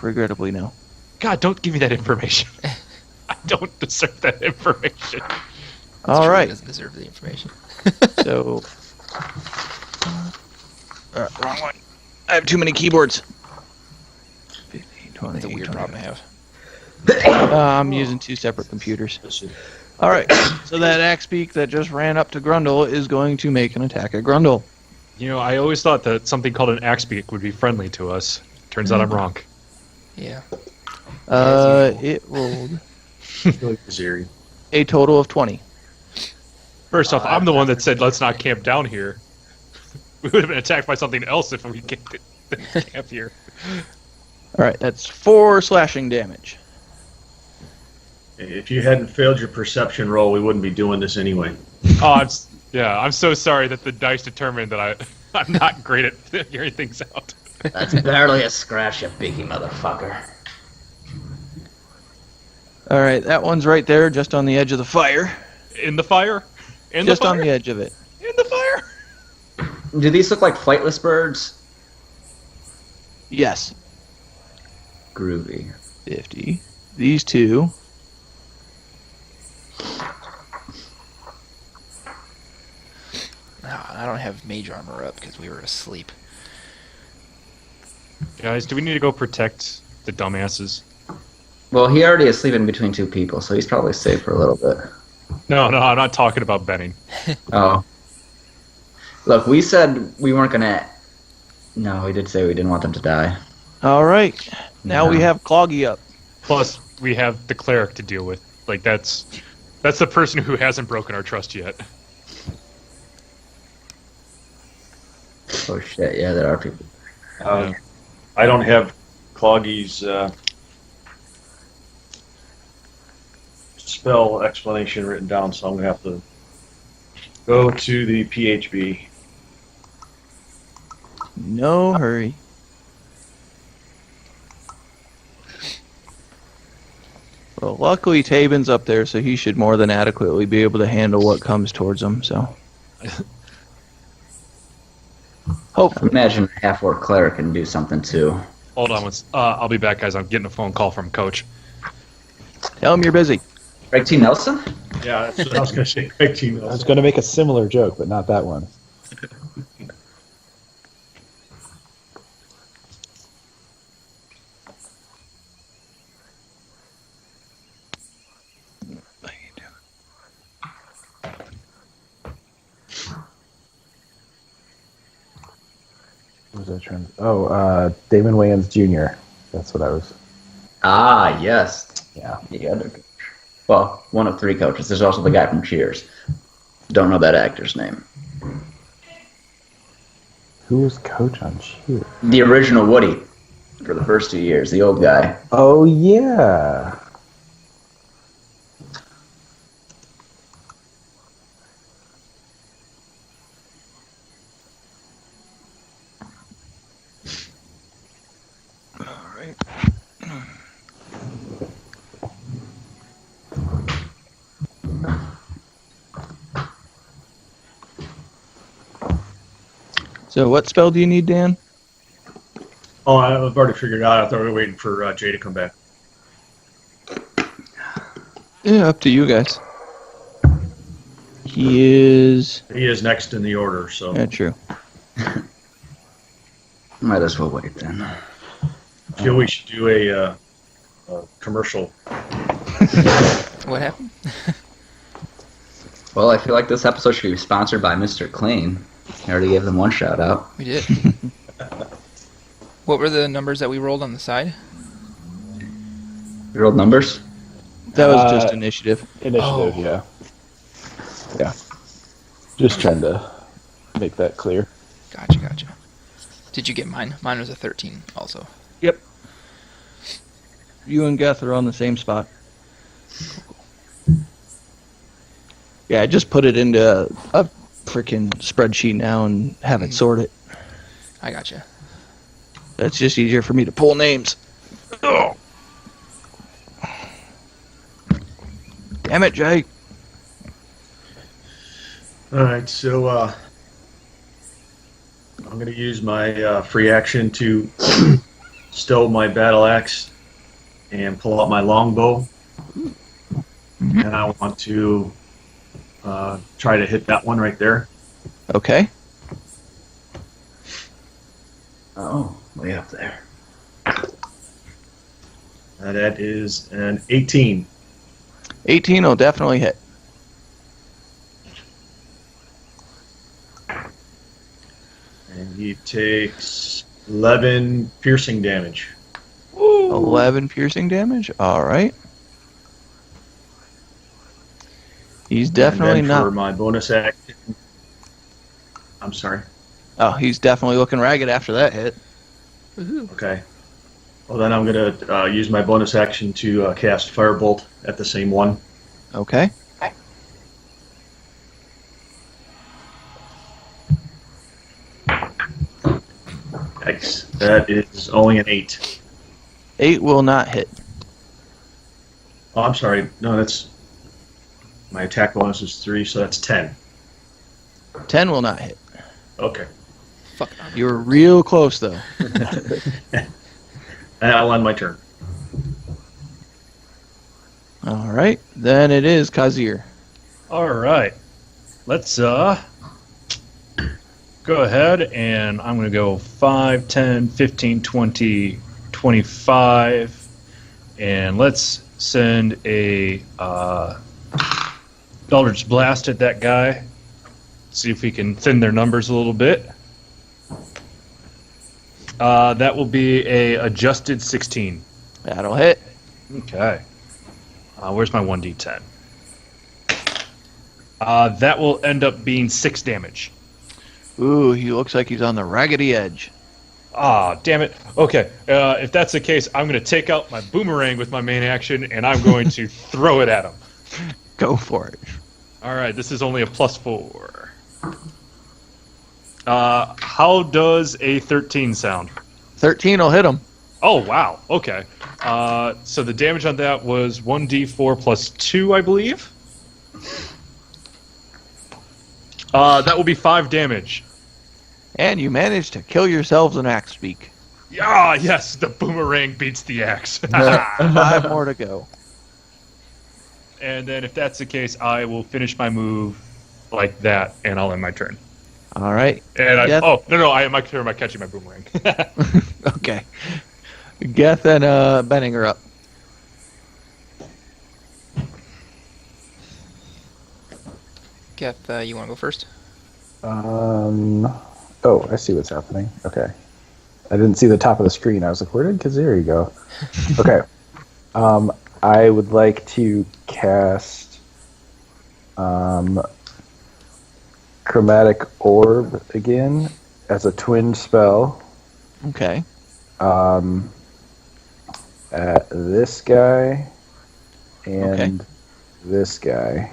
Regrettably, no. God, don't give me that information. I don't deserve that information. All He right. doesn't deserve the information. So. Wrong one. I have too many keyboards. 15, 20, That's a weird 20. problem to have. I'm using 2 separate computers. All right. So that Axbeak that just ran up to Grundle is going to make an attack at Grundle. You know, I always thought that something called an Axbeak would be friendly to us. Turns out I'm wrong. Yeah. It rolled Really Ziri. a total of 20. First off, I'm the one that said let's not camp down here. We would have been attacked by something else if we didn't camp here. All right. That's 4 slashing damage. If you hadn't failed your perception roll, we wouldn't be doing this anyway. Oh, I'm so sorry that the dice determined that I'm not great at figuring things out. That's barely a scratch, you biggie motherfucker. All right. That one's right there, just on the edge of the fire. In the fire? In Just the fire? on the edge of it. In the fire? Do these look like flightless birds? Yes. Groovy. 50. These two. No, I don't have mage armor up because we were asleep. Guys, do we need to go protect the dumbasses? Well, he already is sleeping between 2 people, so he's probably safe for a little bit. No, I'm not talking about Benning. Oh. Look, we said we weren't gonna... No, we did say we didn't want them to die. All right. Now we Yeah. have Cloggy up. Plus, we have the cleric to deal with. Like, that's the person who hasn't broken our trust yet. Oh shit, yeah, there are people. I don't have Cloggy's spell explanation written down, so I'm going to have to go to the PHB. No hurry. Well, luckily Tabin's up there, so he should more than adequately be able to handle what comes towards him, so. Hopefully. Imagine a half-orc cleric can do something too. Hold on, I'll be back, guys. I'm getting a phone call from Coach. Tell him you're busy. Greg T. Nelson? Yeah, that's what I was going to say. Greg T. I was going to make a similar joke, but not that one. What was I trying to... Oh, Damon Wayans Jr. That's what I was... Ah, yes. Yeah. The other coach. Well, one of 3 coaches. There's also the guy from Cheers. Don't know that actor's name. Who was coach on Cheers? The original Woody for the first 2 years. The old guy. Oh, yeah. So what spell do you need, Dan? Oh, I've already figured it out. I thought we were waiting for Jay to come back. Yeah, up to you guys. He is... He is next in the order, so... Yeah, true. Might as well wait then. I feel we should do a commercial. What happened? Well, I feel like this episode should be sponsored by Mr. Clean. I already gave them one shout out. We did. What were the numbers that we rolled on the side? You rolled numbers? That was just initiative. Initiative, yeah. Yeah. Just trying to make that clear. Gotcha. Did you get mine? Mine was a 13 also. Yep. You and Geth are on the same spot. Yeah, I just put it into a freaking spreadsheet now and have it sorted. I gotcha. That's just easier for me to pull names. Oh. Damn it, Jay. Alright, so I'm going to use my free action to stow my battle axe and pull out my longbow. And I want to try to hit that one right there. Okay. Oh, way up there. That is an 18. 18 will definitely hit. And he takes 11 piercing damage. 11 piercing damage? Alright. He's definitely and then not... for my bonus action... I'm sorry. Oh, he's definitely looking ragged after that hit. Okay. Well, then I'm going to use my bonus action to cast Firebolt at the same one. Okay. Yikes. That is only an 8. 8 will not hit. Oh, I'm sorry. No, that's... My attack bonus is 3, so that's 10. 10 will not hit. Okay. Fuck. You were real close, though. And I'll end my turn. Alright, then it is Kazir. All right. Let's go ahead and I'm going to go 5, 10, 15, 20, 25. And let's send a Eldritch Blast at that guy. See if we can thin their numbers a little bit. That will be a adjusted 16. That'll hit. Okay. Where's my 1d10? That will end up being 6 damage. Ooh, he looks like he's on the raggedy edge. Ah, damn it. Okay, if that's the case, I'm going to take out my boomerang with my main action, and I'm going to throw it at him. Go for it. All right, this is only a +4. How does a 13 sound? 13 will hit him. Oh, wow. Okay. So the damage on that was 1d4 plus 2, I believe. That will be 5 damage. And you managed to kill yourselves an axe speak. Ah, yes, the boomerang beats the axe. 5 more to go. And then if that's the case, I will finish my move like that, and I'll end my turn. All right. And Geth? I end my turn by catching my boomerang. Okay. Geth and Benning are up. Geth, you want to go first? Oh, I see what's happening. Okay. I didn't see the top of the screen. I was like, where did Kazir go? Okay. I would like to cast Chromatic Orb again as a twin spell Okay. at this guy and Okay. this guy.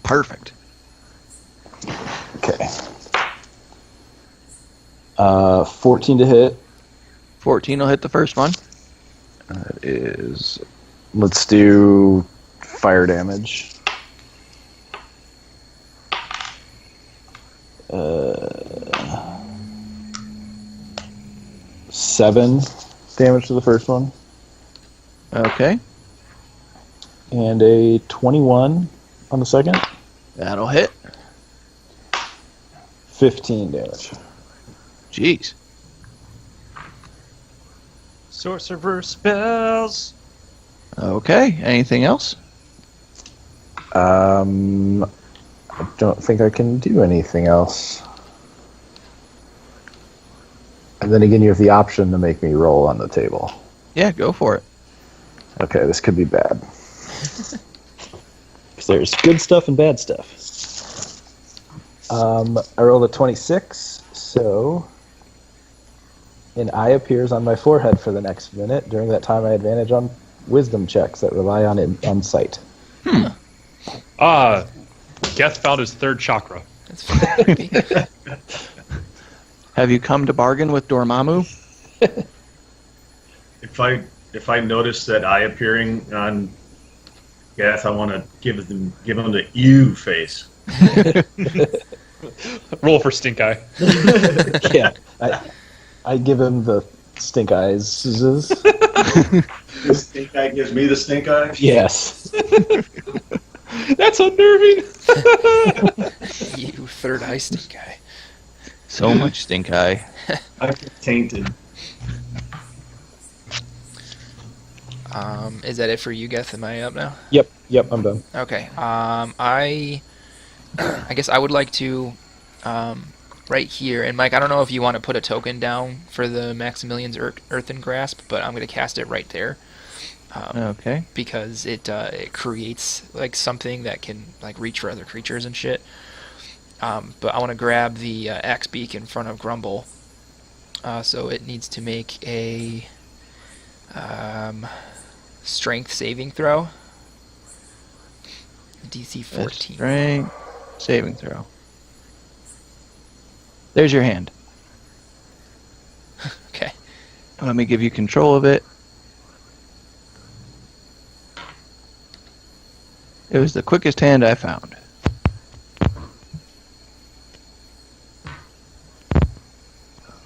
Perfect. Okay. 14 to hit. 14 will hit the first one. That is... Let's do fire damage. 7 damage to the first one. Okay. And a 21 on the second. That'll hit. 15 damage. Jeez. Sorcerer spells. Okay. Anything else? I don't think I can do anything else. And then again, you have the option to make me roll on the table. Yeah, go for it. Okay, this could be bad. Because there's good stuff and bad stuff. I rolled a 26, so an eye appears on my forehead for the next minute. During that time, I advantage on wisdom checks that rely on sight. Geth found his 3rd chakra. That's creepy. Have you come to bargain with Dormammu? If I notice that eye appearing on Gath, I want to give him the ew face. Roll for stink eye. Yeah, I give him the stink eyes. The stink eye gives me the stink eye? Yes. That's unnerving. You third eye stink guy. So much stink eye. I feel tainted. Is that it for you, Geth? Am I up now? Yep, I'm done. Okay. I guess I would like to right here, and Mike, I don't know if you want to put a token down for the Maximilian's Earthen Grasp, but I'm going to cast it right there. Okay. Because it creates like something that can like reach for other creatures and shit. But I want to grab the axe beak in front of Grumble. So it needs to make a strength saving throw. DC 14. Strength saving throw. There's your hand. Okay. Let me give you control of it. It was the quickest hand I found.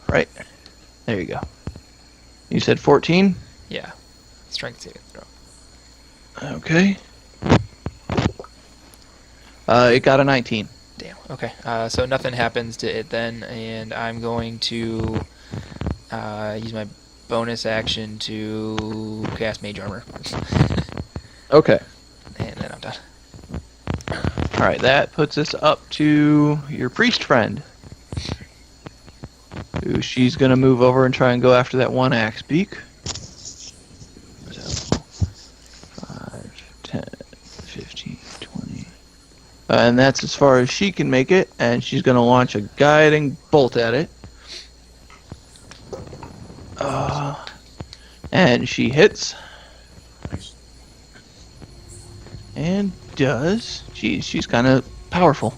Right. There you go. You said 14? Yeah. Strength saving throw. Okay. It got a 19. Damn. Okay. So nothing happens to it then, and I'm going to use my bonus action to cast Mage Armor. Okay. And then I'm done. Alright, that puts us up to your priest friend. Who she's going to move over and try and go after that one axe beak. So, 5, 10, 15, 20. And that's as far as she can make it, and she's going to launch a guiding bolt at it. And she hits. And does. Geez, she's kind of powerful.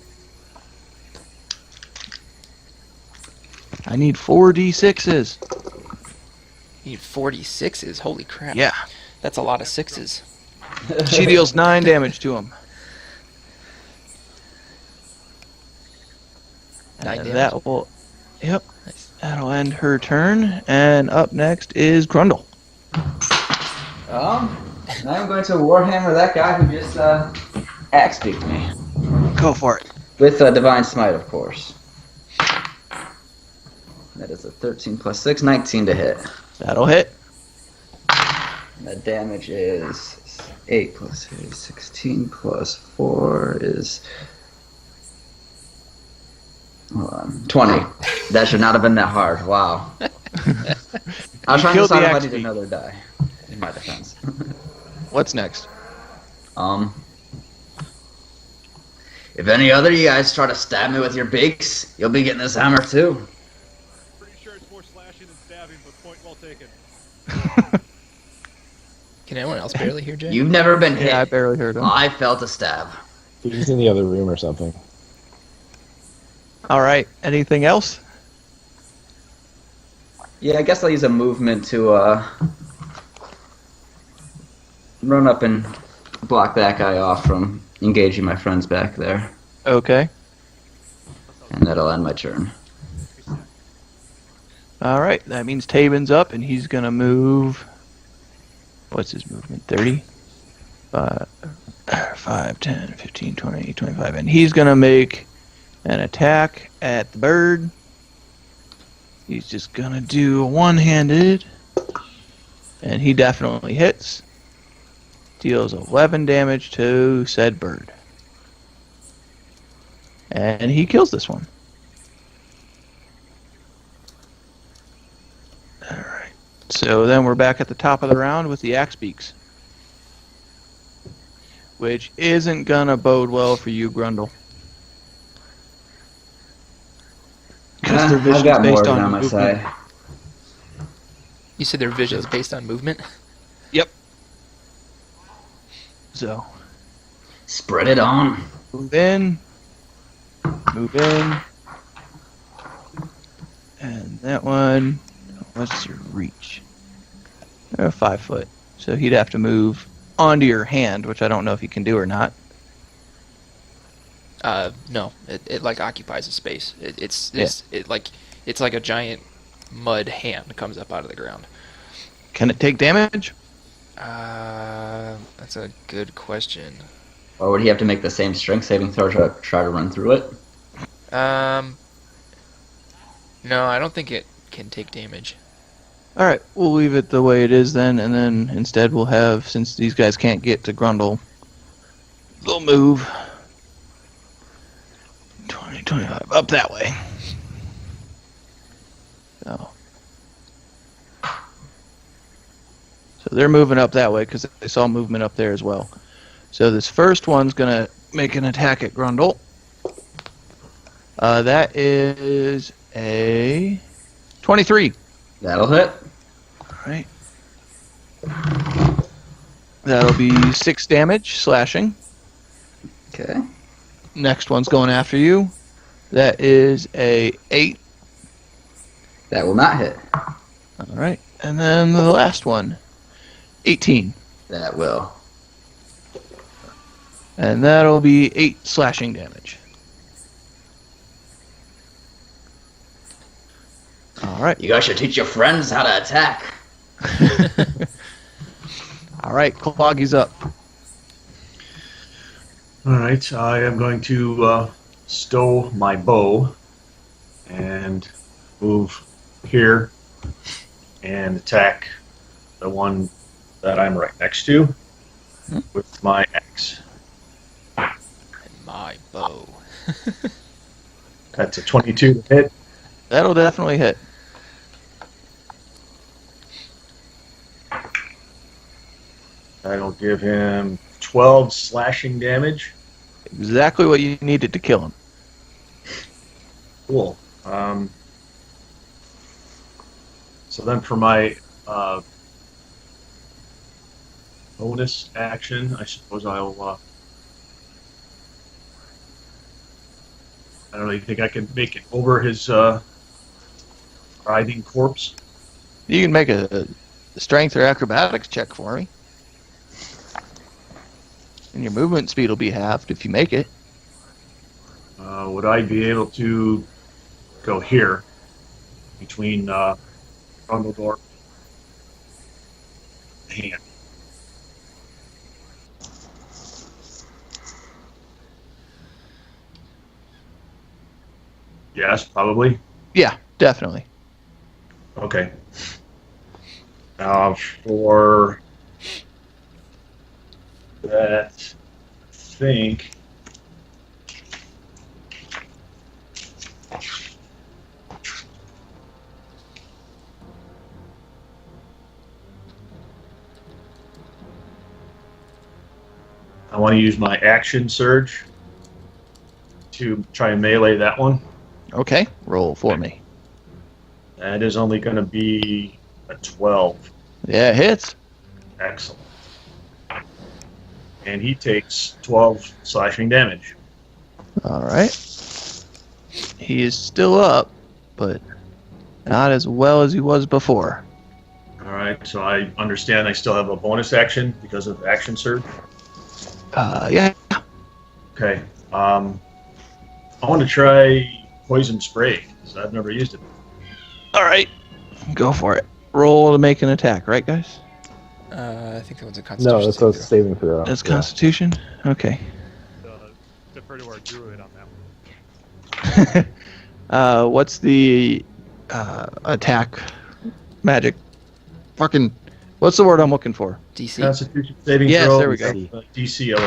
I need 4d6s. You need 46s. Holy crap. Yeah. That's a lot of sixes. She deals 9 damage to him. 9 And damage. that will... Yep. Nice. That'll end her turn. And up next is Grundle. Now I'm going to Warhammer that guy who just axe beaked me. Go for it. With Divine Smite, of course. That is a 13 plus 6, 19 to hit. That'll hit. And the damage is 8 plus 8, 16 plus 4 is... Hold on, 20. That should not have been that hard. Wow. I was trying to killed the decide if I axe need beak. another die. In my defense. What's next? If any other of you guys try to stab me with your beaks, you'll be getting this hammer too. Pretty sure it's more slashing than stabbing, but point well taken. Can anyone else barely hear Jay? You've never been hit. Yeah, I barely heard him. I felt a stab. He's in the other room or something. Alright, anything else? Yeah, I guess I'll use a movement to run up and block that guy off from engaging my friends back there. Okay. And that'll end my turn. Alright, that means Tabin's up, and he's gonna move... What's his movement? 30? 5, 10, 15, 20, 25. And he's gonna make an attack at the bird. He's just gonna do a one-handed. And he definitely hits. Deals 11 damage to said bird. And he kills this one. Alright. So then we're back at the top of the round with the axe beaks. Which isn't gonna bode well for you, Grundle. Because their I've vision's got based Morgan on on my movement. side. You said their vision's based on movement? Yep. So, Spread it on. move in. Move in. And that one, what's your reach? 5 foot. So he'd have to move onto your hand, which I don't know if he can do or not. No. It like occupies a space. It's like a giant mud hand comes up out of the ground. Can it take damage? That's a good question. Or would he have to make the same strength saving throw to try to run through it? No, I don't think it can take damage. Alright, we'll leave it the way it is then, and then instead we'll have, since these guys can't get to Grundle, they'll move 20, 25, up that way. So they're moving up that way because they saw movement up there as well. So this first one's going to make an attack at Grundle. That is a 23. That'll hit. Alright. That'll be 6 damage, slashing. Okay. Next one's going after you. That is a 8. That will not hit. Alright. And then the last one, 18. That will. And that'll be 8 slashing damage. Alright. You guys should teach your friends how to attack. Alright, Cloggy's up. Alright, I am going to stow my bow and move here and attack the one that I'm right next to with my axe. My my bow. That's a 22 to hit. That'll definitely hit. That'll give him 12 slashing damage. Exactly what you needed to kill him. Cool. So then for my bonus action, I suppose I'll... I don't know, you think I can make it over his writhing corpse? You can make a strength or acrobatics check for me. And your movement speed will be halved if you make it. Would I be able to go here between Grundledorf and hand? Yes, probably. Yeah, definitely. Okay. For that, I think. I want to use my action surge to try and melee that one. Okay, roll for me. That is only going to be a 12. Yeah, it hits. Excellent. And he takes 12 slashing damage. All right. He is still up, but not as well as he was before. All right, so I understand I still have a bonus action because of action surge. Yeah. Okay. I want to try poison spray because I've never used it. All right. Go for it. Roll to make an attack, right, guys? I think that was a Constitution. No, that's saving a throw. saving throw. That's Yeah. Constitution? Okay. Defer to our druid on that one. What's the attack magic? Fucking, what's the word I'm looking for? DC. Constitution saving Yes, throw. there we go. DC of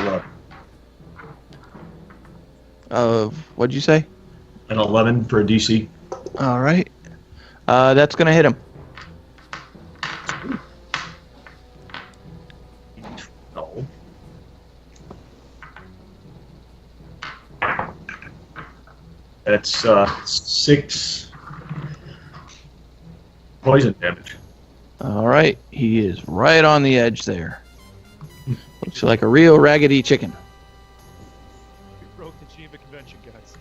11. What'd you say? An 11 for a DC. All right. That's going to hit him. No. That's 6 poison damage. All right. He is right on the edge there. Looks like a real raggedy chicken. We broke the Geneva Convention, guys.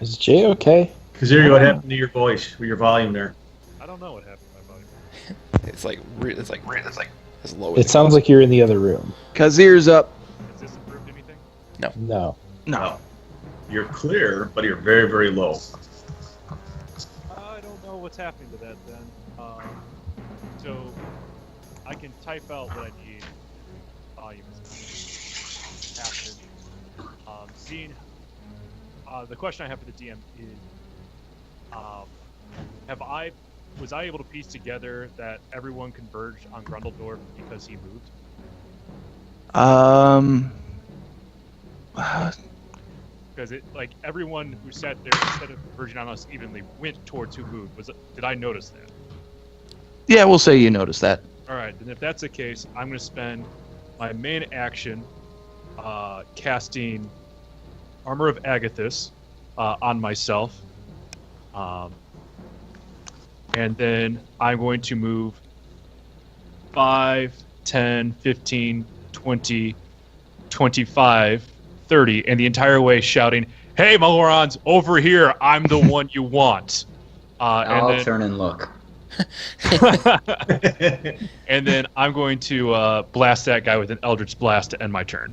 Is Jay okay? Kaziri, what happened to your voice, with your volume there? I don't know what happened to my volume. It's like as low as It sounds like you're in the other room. Kazir's up. Has this improved anything? No. No. You're clear, but you're very, very low. I don't know what's happening to that then. So I can type out what I need. Volume is active. Seeing the question I have for the DM is, was I able to piece together that everyone converged on Grundledorf because he moved? Because everyone who sat there instead of converging on us evenly went towards who moved. Did I notice that? Yeah, we'll say you noticed that. All right, then if that's the case, I'm going to spend my main action casting Armor of Agathis on myself. And then I'm going to move 5, 10, 15, 20, 25, 30, and the entire way shouting, "Hey, morons, over here! I'm the one you want." I'll turn and look. And then I'm going to blast that guy with an Eldritch Blast to end my turn.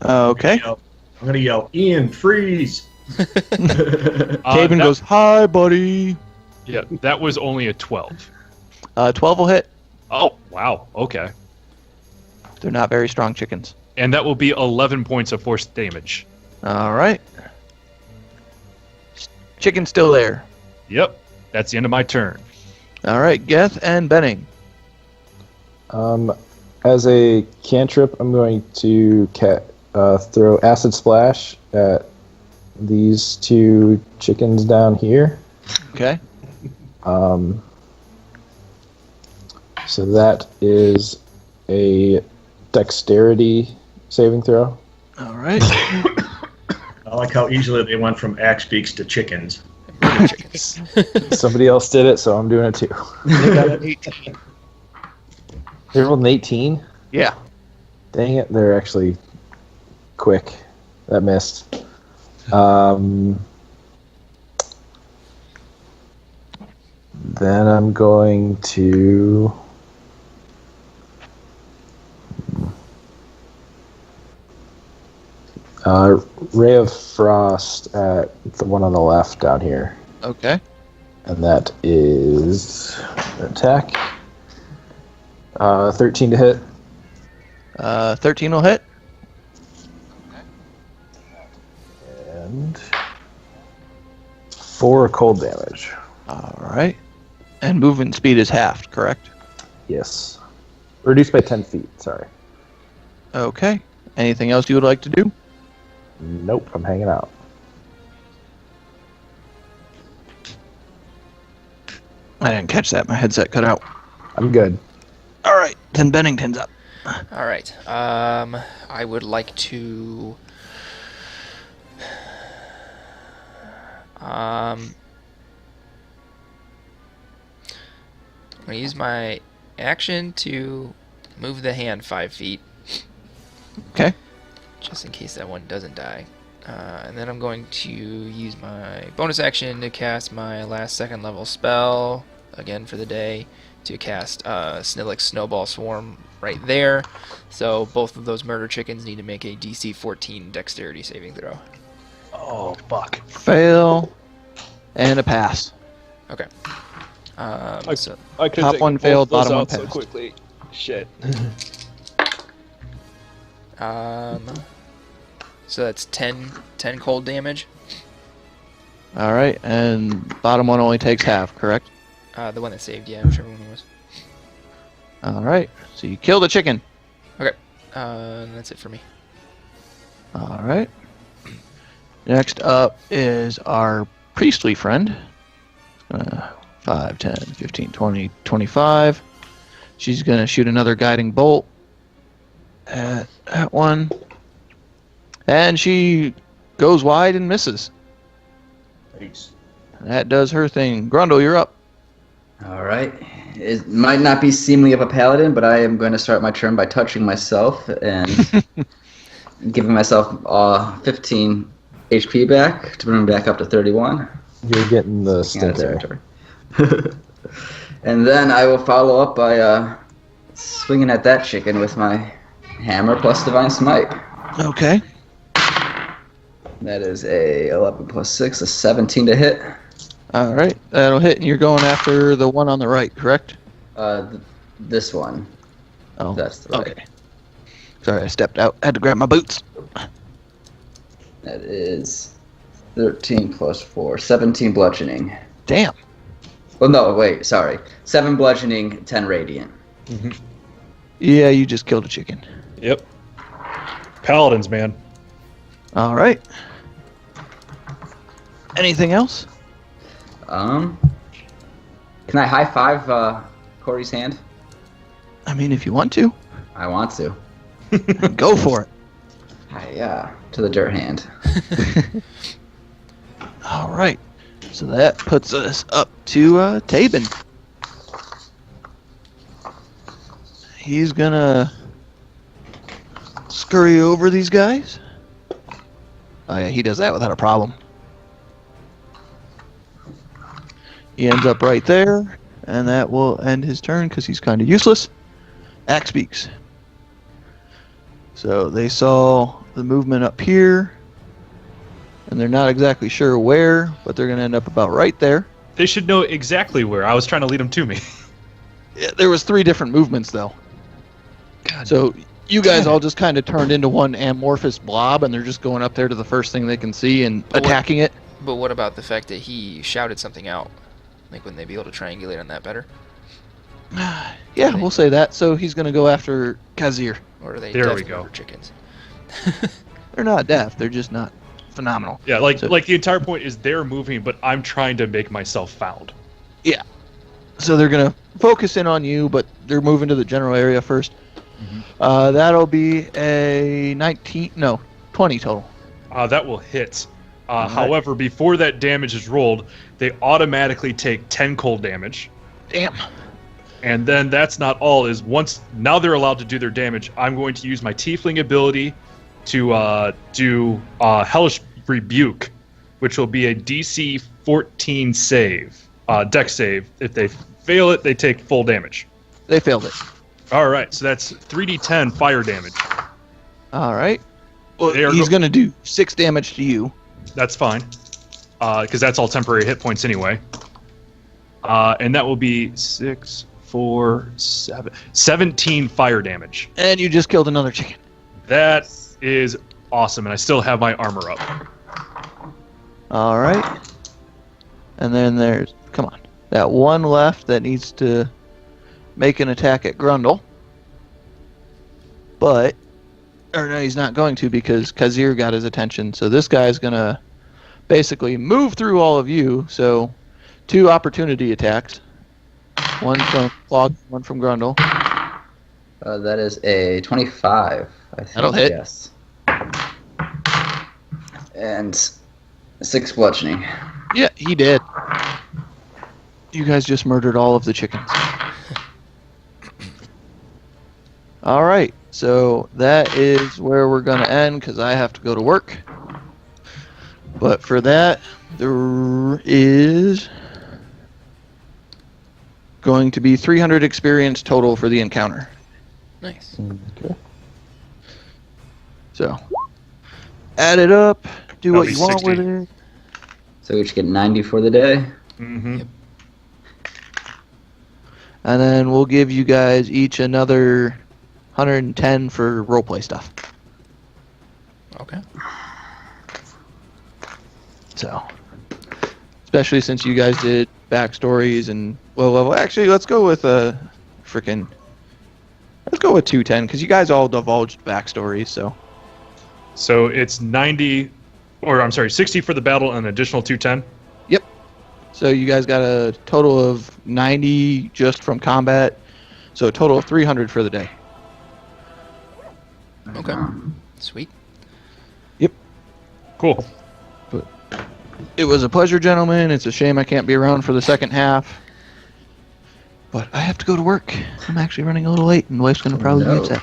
Okay. I'm going to yell, "Ian, freeze!" Caven goes, "Hi, buddy." Yeah, that was only a 12. 12 will hit. Oh, wow. Okay. They're not very strong chickens. And that will be 11 points of force damage. All right. Chicken's still there. Yep. That's the end of my turn. All right, Geth and Benning. As a cantrip, I'm going to throw acid splash at these two chickens down here. Okay. So that is a dexterity saving throw. All right. I like how easily they went from axe beaks to chickens. Chickens. Somebody else did it, so I'm doing it too. They got an 18. They rolled an 18? Yeah. Dang it, they're actually quick. That missed. Then I'm going to... Ray of Frost at the one on the left down here. Okay. And that is attack. 13 to hit. 13 will hit. And 4 cold damage. All right. And movement speed is halved, correct? Yes. Reduced by 10 feet, sorry. Okay. Anything else you would like to do? Nope, I'm hanging out. I didn't catch that. My headset cut out. I'm good. All right. Then Bennington's up. All right. I would like to. I'm gonna use my action to move the hand 5 feet, Okay. just in case that one doesn't die. And then I'm going to use my bonus action to cast my last second level spell, again for the day, to cast Snillick's Snowball Swarm right there. So both of those murder chickens need to make a DC 14 dexterity saving throw. Oh, fuck. Fail. And a pass. Okay. So I could Top take one both failed, those bottom one out so passed. quickly. Shit. so that's 10 cold damage. All right. And bottom one only takes half, correct? The one that saved, yeah, whichever one it was. All right. So you kill the chicken. Okay. That's it for me. All right. Next up is our priestly friend. 5, 10, 15, 20, 25. She's going to shoot another guiding bolt at that one. And she goes wide and misses. Thanks. That does her thing. Grundle, you're up. All right. It might not be seemly of a paladin, but I am going to start my turn by touching myself and giving myself 15 HP back to bring me back up to 31. You're getting the Out of stinker. territory. And then I will follow up by swinging at that chicken with my hammer plus Divine Smite. Okay. That is a 11 plus 6, a 17 to hit. All right. That'll hit, and you're going after the one on the right, correct? This one. Oh, That's the right. okay. Sorry, I stepped out. Had to grab my boots. That is 13 plus 4, 17 bludgeoning. Damn. Well, no, wait, sorry. 7 bludgeoning, 10 radiant. Yeah, you just killed a chicken. Yep. Paladins, man. All right. Anything else? Can I high five Corey's hand? I mean, if you want to, I want to. go for it. Hi, to the dirt hand. All right. So that puts us up to Tabin. He's gonna scurry over these guys. Oh yeah, he does that without a problem. He ends up right there, and that will end his turn because he's kind of useless. Axe speaks. So they saw the movement up here, and they're not exactly sure where, but they're going to end up about right there. They should know exactly where. I was trying to lead them to me. Yeah, there was 3 different movements, though. So you guys all just kind of turned into one amorphous blob, and they're just going up there to the first thing they can see and attacking it. But what about the fact that he shouted something out? Like, wouldn't they be able to triangulate on that better? Yeah, we'll say that. So he's going to go after Kazir. Or are they There we definitely go. murder chickens? They're not deaf. They're just not phenomenal. Yeah, like So- the entire point is they're moving, but I'm trying to make myself found. So they're gonna focus in on you, but they're moving to the general area first. Mhm. That'll be a 20 total. That will hit. Alright. However, before that damage is rolled, they automatically take 10 cold damage. Damn. And then that's not all. Now they're allowed to do their damage. I'm going to use my Tiefling ability to do Hellish Rebuke, which will be a DC 14 save, dex save. If they fail it, they take full damage. They failed it. All right, so that's 3d10 fire damage. All right. Well, They are he's go- gonna do 6 damage to you. That's fine, because that's all temporary hit points anyway. And that will be 6, 4, 7, 17 fire damage. And you just killed another chicken. That is awesome, and I still have my armor up. All right. And then there's, come on, that one left that needs to make an attack at Grundle. But, or no, he's not going to because Kazir got his attention. So this guy's going to basically move through all of you. So 2 opportunity attacks. One from Clog, one from Grundle. That is a 25. I think, That'll hit. Yes. And 6 bludgeoning. Yeah, he did. You guys just murdered all of the chickens. All right, so that is where we're going to end because I have to go to work. But for that, there is going to be 300 experience total for the encounter. Nice. Okay. So add it up, do That'll what be you want 60. with it. So we should get 90 for the day. Mm-hmm. Yep. And then we'll give you guys each another 110 for roleplay stuff. Okay. So, especially since you guys did backstories and well, actually, let's go with let's go with 210 because you guys all divulged backstories. So it's 90, or I'm sorry, 60 for the battle and an additional 210. So you guys got a total of 90 just from combat. So a total of 300 for the day. Okay. Sweet. Cool. It was a pleasure, gentlemen. It's a shame I can't be around for the second half. But I have to go to work. I'm actually running a little late, and the wife's going to probably be No. upset.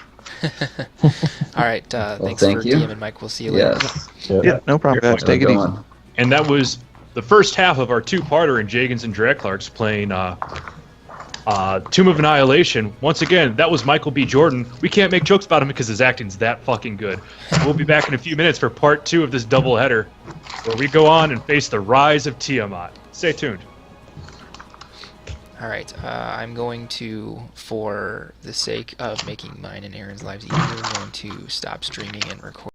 All right. Thanks thank for you. DMing, Mike. We'll see you later. Yes. Yeah. No problem, You're guys. Take it Go easy. on. And that was the first half of our 2-parter in Jaygeons and Dragclarks playing Tomb of Annihilation. Once again, that was Michael B. Jordan. We can't make jokes about him because his acting's that fucking good. We'll be back in a few minutes for part 2 of this doubleheader, where we go on and face the rise of Tiamat. Stay tuned. All right. I'm going to, for the sake of making mine and Aaron's lives easier, I'm going to stop streaming and record.